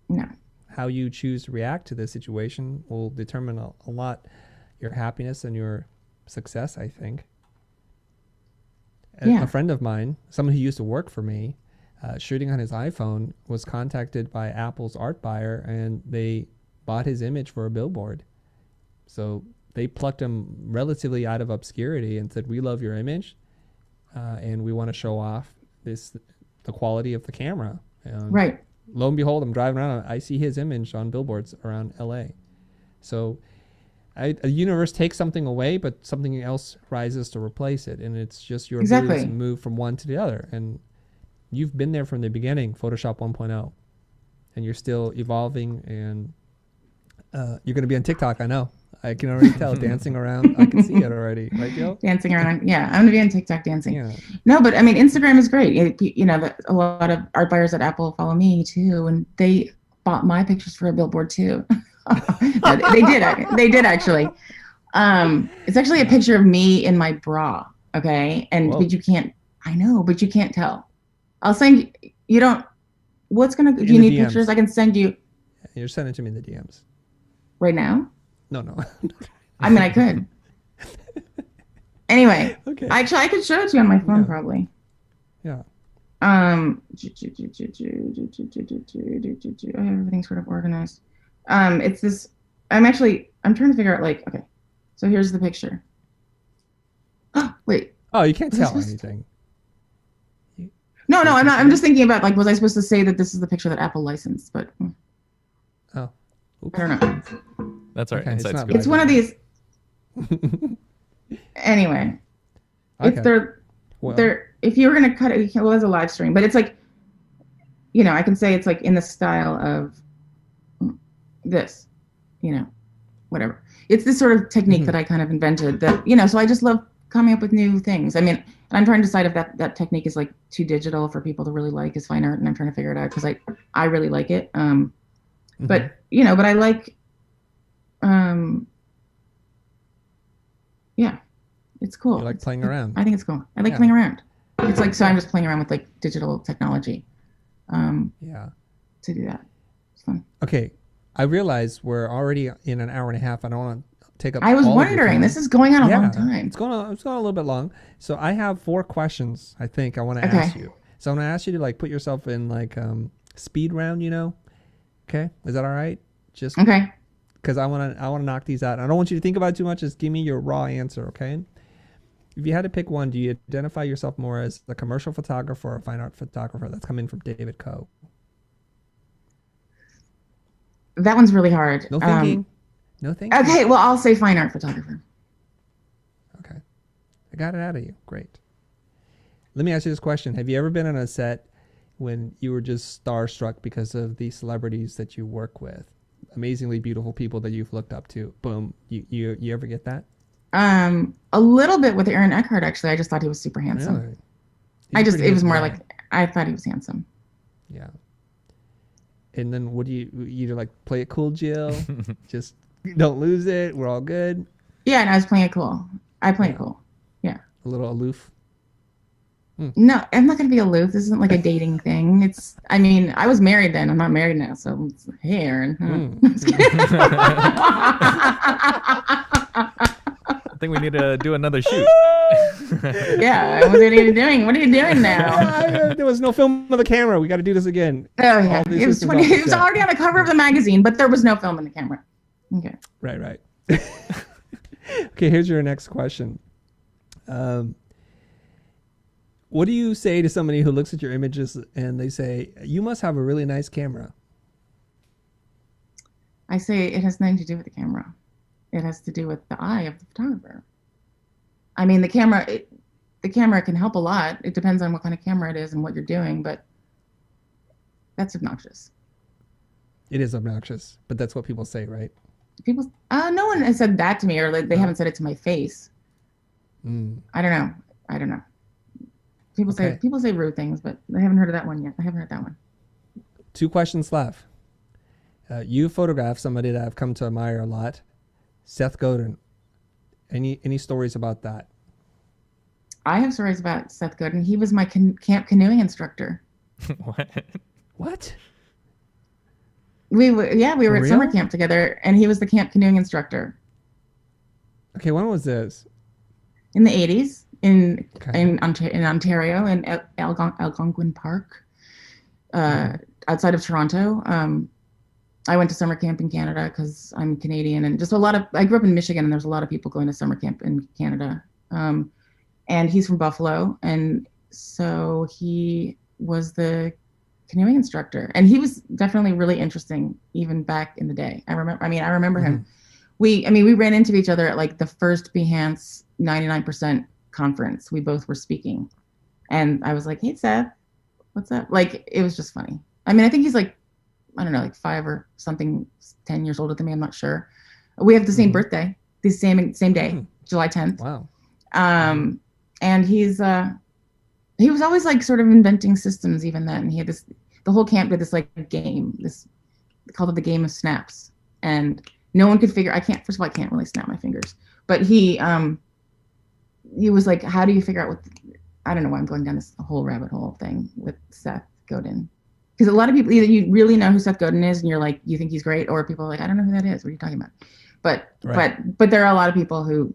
No. How you choose to react to this situation will determine a lot your happiness and your success, I think. Yeah. A friend of mine, someone who used to work for me, shooting on his iPhone, was contacted by Apple's art buyer, and they bought his image for a billboard. So they plucked him relatively out of obscurity and said, we love your image, and we want to show off the quality of the camera. And right. Lo and behold, I'm driving around, I see his image on billboards around LA. So a universe takes something away, but something else rises to replace it. And it's just your ability to move from one to the other. And you've been there from the beginning, Photoshop 1.0. And you're still evolving, and you're going to be on TikTok, I know. I can already tell, dancing around. I can see it already, right, Joe? Dancing around. Yeah, I'm going to be on TikTok dancing. Yeah. No, but I mean, Instagram is great. A lot of art buyers at Apple follow me too, and they bought my pictures for a billboard too. They did actually. It's actually a picture of me in my bra. Okay, but you can't. I know, but you can't tell. I'll send you. Don't. What's gonna? Do you need DMs. Pictures? I can send you. You're sending it to me in the DMs. Right now? No. I mean, I could. Anyway, okay. Actually, I could show it to you on my phone, probably. Yeah. I have everything sort of organized. It's this. I'm trying to figure out, like, okay. So here's the picture. Oh, wait. Oh, you can't tell anything. No, I'm not. I'm just thinking about, like, was I supposed to say that this is the picture that Apple licensed? But oh, oops. I don't know. That's our inside scoop. It's one of these. Anyway, okay. They're if you were gonna cut it, well, it's a live stream, but it's like, I can say it's like in the style of this, whatever. It's this sort of technique that I kind of invented. That so I just love coming up with new things. I mean, I'm trying to decide if that technique is like too digital for people to really like as fine art, and I'm trying to figure it out, because I really like it. But but I like. Yeah, it's cool. You like playing around. I think it's cool. I like playing around. It's like, so I'm just playing around with like digital technology. To do that. It's fun. Okay. I realize we're already in an hour and a half. I don't want to take up. I was all of your wondering. time. This is going on a Yeah, long time. it's going on. It's going on a little bit long. So I have 4 questions. I think I want to Okay. ask you. So I'm going to ask you to like put yourself in like speed round. You know, okay? Is that all right? Just Okay. because I want to knock these out. I don't want you to think about it too much. Just give me your raw answer, okay? If you had to pick one, do you identify yourself more as a commercial photographer or a fine art photographer? That's coming from David Coe. That one's really hard. No thinking. No thinking. Okay, well, I'll say fine art photographer. Okay. I got it out of you. Great. Let me ask you this question. Have you ever been on a set when you were just starstruck because of the celebrities that you work with? Amazingly beautiful people that you've looked up to. Boom. You ever get that? A little bit with Aaron Eckhart, actually. I just thought he was super handsome. Really? It was more like, I thought he was handsome. Yeah. And then what do you like play it cool, Jill? Just don't lose it. We're all good. Yeah, and I was playing it cool. I play it cool. Yeah. A little aloof. No, I'm not going to be aloof. This isn't like a dating thing. I mean, I was married then. I'm not married now. So, hey, Aaron. I think we need to do another shoot. Yeah, what are you doing? What are you doing now? There was no film of the camera. We got to do this again. Oh, yeah. It was already on the cover of the magazine, but there was no film in the camera. Okay. Right. Okay, here's your next question. What do you say to somebody who looks at your images and they say, you must have a really nice camera? I say it has nothing to do with the camera. It has to do with the eye of the photographer. I mean, the camera can help a lot. It depends on what kind of camera it is and what you're doing, but that's obnoxious. It is obnoxious, but that's what people say, right? No one has said that to me, or like, they haven't said it to my face. I don't know. People say rude things, but I haven't heard of that one yet. I haven't heard that one. 2 questions left. You photographed somebody that I've come to admire a lot, Seth Godin. Any stories about that? I have stories about Seth Godin. He was my camp canoeing instructor. What? We were at summer camp together, and he was the camp canoeing instructor. Okay, when was this? In the 80s in Ontario, in Algonquin Park, outside of Toronto. I went to summer camp in Canada because I'm Canadian, and just I grew up in Michigan, and there's a lot of people going to summer camp in Canada. And he's from Buffalo, and so he was the canoeing instructor, and he was definitely really interesting even back in the day. I remember him. We ran into each other at like the first Behance 99% conference. We both were speaking, and I was like, "Hey, Seth, what's up?" Like, it was just funny. I mean, I think he's like, I don't know, like 5 or something, 10 years older than me. I'm not sure. We have the same birthday, the same day, July 10th. Wow. And he was always like sort of inventing systems even then. He had the whole camp did this like game, they called it the game of snaps. And no one could first of all, I can't really snap my fingers, but he was like, how do you figure out I don't know why I'm going down this whole rabbit hole thing with Seth Godin. Because a lot of people, either you really know who Seth Godin is and you're like, you think he's great, or people are like, I don't know who that is. What are you talking about? But there are a lot of people who,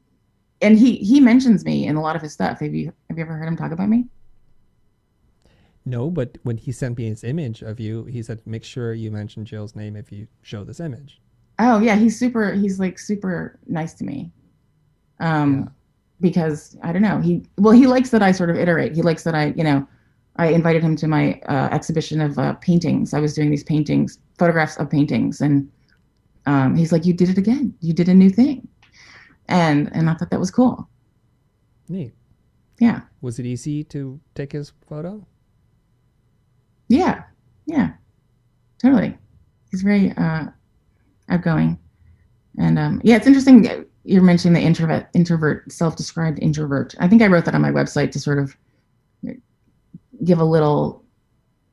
and he mentions me in a lot of his stuff. Have you ever heard him talk about me? No, but when he sent me his image of you, he said, make sure you mention Jill's name if you show this image. Oh yeah, he's like super nice to me. Because I don't know, he likes that I sort of iterate. He likes that I invited him to my exhibition of paintings. I was doing these paintings, photographs of paintings, and he's like, you did it again. You did a new thing. And I thought that was cool. Neat. Yeah. Was it easy to take his photo? Yeah. Totally. He's very outgoing. And it's interesting that you're mentioning the introvert, self-described introvert. I think I wrote that on my website to sort of give a little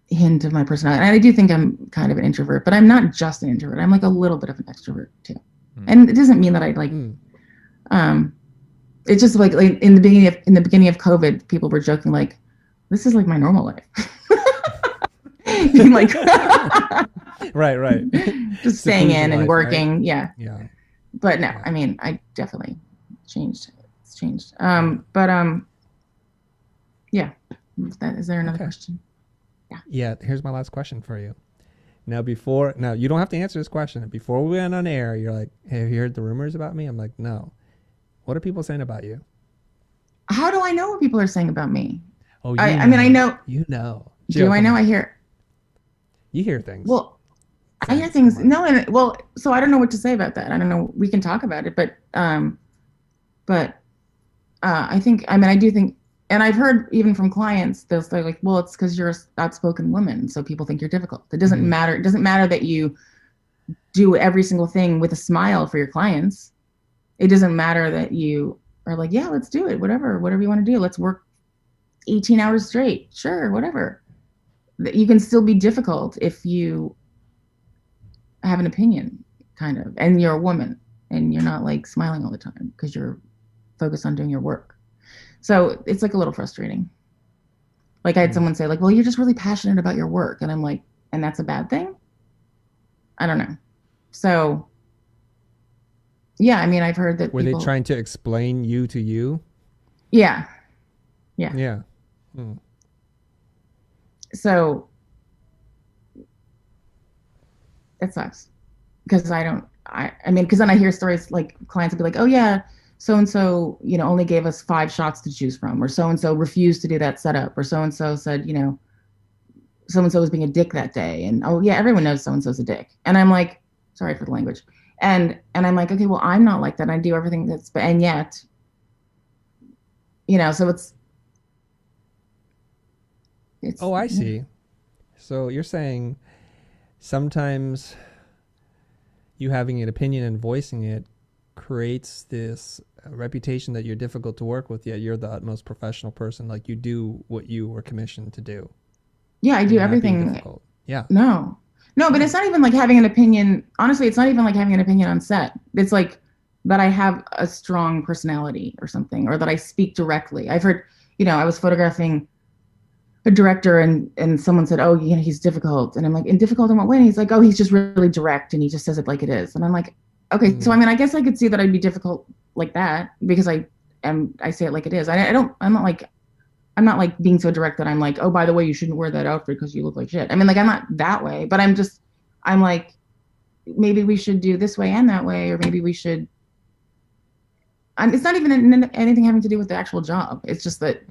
hint of my personality. And I do think I'm kind of an introvert, but I'm not just an introvert. I'm like a little bit of an extrovert too. And it doesn't mean that I like it's just like in the beginning of COVID, people were joking like, this is like my normal life. like right. Just staying in and working. Right? Yeah. But no, Yeah. I mean, I definitely changed. It's changed. Yeah. Is there another Okay. question? Yeah. Here's my last question for you. Now you don't have to answer this question. Before we went on air, you're like, hey, have you heard the rumors about me? I'm like, no. What are people saying about you? How do I know what people are saying about me? Oh, I mean, I know. You know. Do Jill, I come know? on. I hear. You hear things. Well, I hear Sense, things. come on. No, and well, so I don't know what to say about that. I don't know. We can talk about it, but I think. I mean, I do think, and I've heard even from clients, they'll say like, "Well, it's because you're an outspoken woman, so people think you're difficult." It doesn't matter. It doesn't matter that you do every single thing with a smile for your clients. It doesn't matter that you are like, "Yeah, let's do it. Whatever you want to do. Let's work 18 hours straight. Sure, whatever." You can still be difficult if you have an opinion, kind of, and you're a woman and you're not like smiling all the time because you're focused on doing your work. So it's like a little frustrating. Like I had someone say like, well, you're just really passionate about your work. And I'm like, and that's a bad thing? I don't know. So yeah, I mean, I've heard that Were they trying to explain you to you? Yeah. So it sucks because I mean, because then I hear stories like clients will be like, oh yeah, so-and-so, only gave us 5 shots to choose from, or so-and-so refused to do that setup, or so-and-so said, so-and-so was being a dick that day. And oh yeah, everyone knows so-and-so's a dick. And I'm like, sorry for the language. And I'm like, okay, well, I'm not like that. I do everything and yet, so it's Oh, I see. So you're saying sometimes you having an opinion and voicing it creates this reputation that you're difficult to work with, yet you're the utmost professional person. Like you do what you were commissioned to do. Yeah, I do everything. Yeah. No, but it's not even like having an opinion. Honestly, it's not even like having an opinion on set. It's like that I have a strong personality or something, or that I speak directly. I've heard, I was photographing a director and someone said, oh, he's difficult. And I'm like, and difficult in what way? And he's like, oh, he's just really direct and he just says it like it is. And I'm like, okay, so I mean, I guess I could see that I'd be difficult like that because I say it like it is. I'm not like being so direct that I'm like, oh, by the way, you shouldn't wear that outfit because you look like shit. I mean, like, I'm not that way, but I'm like, maybe we should do this way and that way, or maybe we should. It's not even anything having to do with the actual job. It's just that,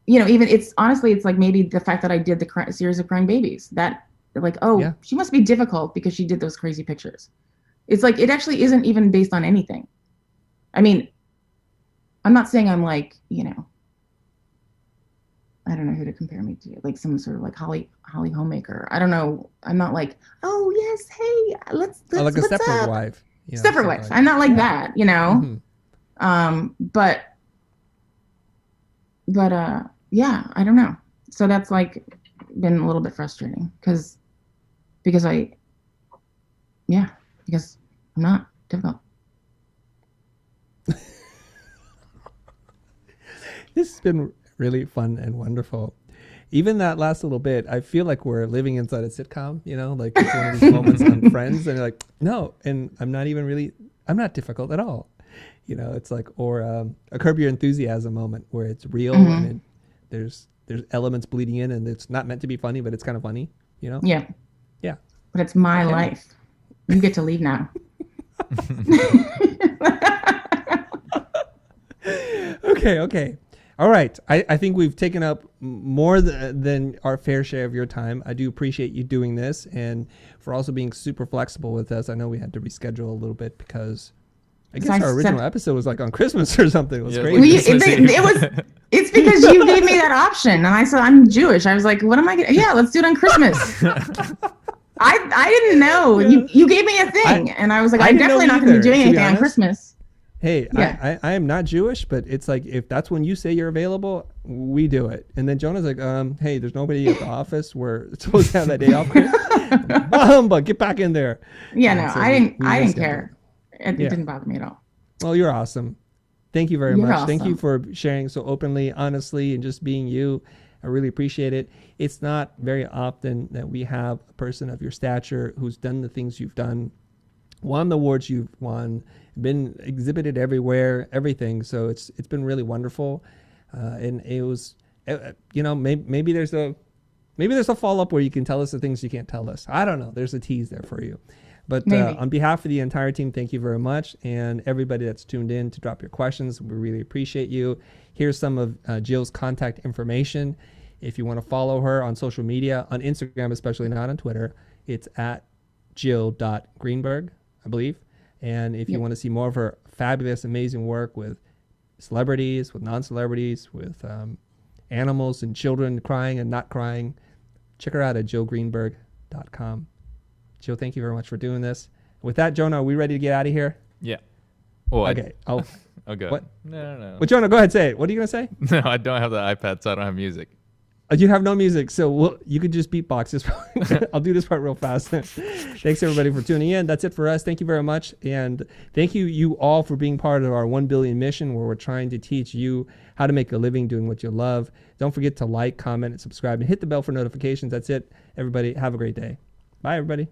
even it's like maybe the fact that I did the series of crying babies that like, oh, yeah, she must be difficult because she did those crazy pictures. It's like, it actually isn't even based on anything. I mean, I'm not saying I'm like, I don't know who to compare me to, like some sort of like Holly Homemaker. I don't know. I'm not like, oh yes, hey, let's like a what's Stepford up? Wife. Stepford Wife. I'm not like that, But yeah, I don't know. So that's like been a little bit frustrating because I'm not difficult. This has been really fun and wonderful. Even that last little bit, I feel like we're living inside a sitcom, like it's one of these moments on Friends and you're like, no, and I'm not difficult at all. It's like, or a Curb Your Enthusiasm moment where it's real and there's elements bleeding in and it's not meant to be funny, but it's kind of funny, Yeah. Yeah. But it's my life. You get to leave now. Okay. All right. I think we've taken up more than our fair share of your time. I do appreciate you doing this and for also being super flexible with us. I know we had to reschedule a little bit because I guess our original episode was like on Christmas or something. It was crazy. It's because you gave me that option and I said, I'm Jewish. I was like, what am I going to? Yeah, let's do it on Christmas. I didn't know. Yeah. You gave me a thing and I was like, I'm definitely not going to be doing anything on Christmas. Hey, yeah. I am not Jewish, but it's like, if that's when you say you're available, we do it. And then Jonah's like, hey, there's nobody at the office. We're supposed to have that day off. But get back in there. Yeah, no, so I didn't care. It didn't bother me at all. Well, you're awesome. Thank you very much. Awesome. Thank you for sharing so openly, honestly, and just being you. I really appreciate it. It's not very often that we have a person of your stature who's done the things you've done won the awards you've won, been exhibited everywhere, everything. So it's been really wonderful. And it was, maybe there's a follow up where you can tell us the things you can't tell us. I don't know. There's a tease there for you. But on behalf of the entire team, thank you very much. And everybody that's tuned in to drop your questions, we really appreciate you. Here's some of Jill's contact information. If you want to follow her on social media, on Instagram, especially not on Twitter, it's at jill.greenberg, I believe. And if you want to see more of her fabulous, amazing work with celebrities, with non-celebrities, with animals and children crying and not crying, check her out at jillgreenberg.com. Jill, thank you very much for doing this. With that, Jonah, are we ready to get out of here? Yeah. Well, okay. Okay. What? No. Well, Jonah, go ahead, say it. What are you going to say? No, I don't have the iPad, so I don't have music. You have no music, so you could just beatbox this. I'll do this part real fast. Thanks, everybody, for tuning in. That's it for us. Thank you very much. And thank you all for being part of our 1 billion mission, where we're trying to teach you how to make a living doing what you love. Don't forget to like, comment, and subscribe, and hit the bell for notifications. That's it, everybody. Have a great day. Bye, everybody.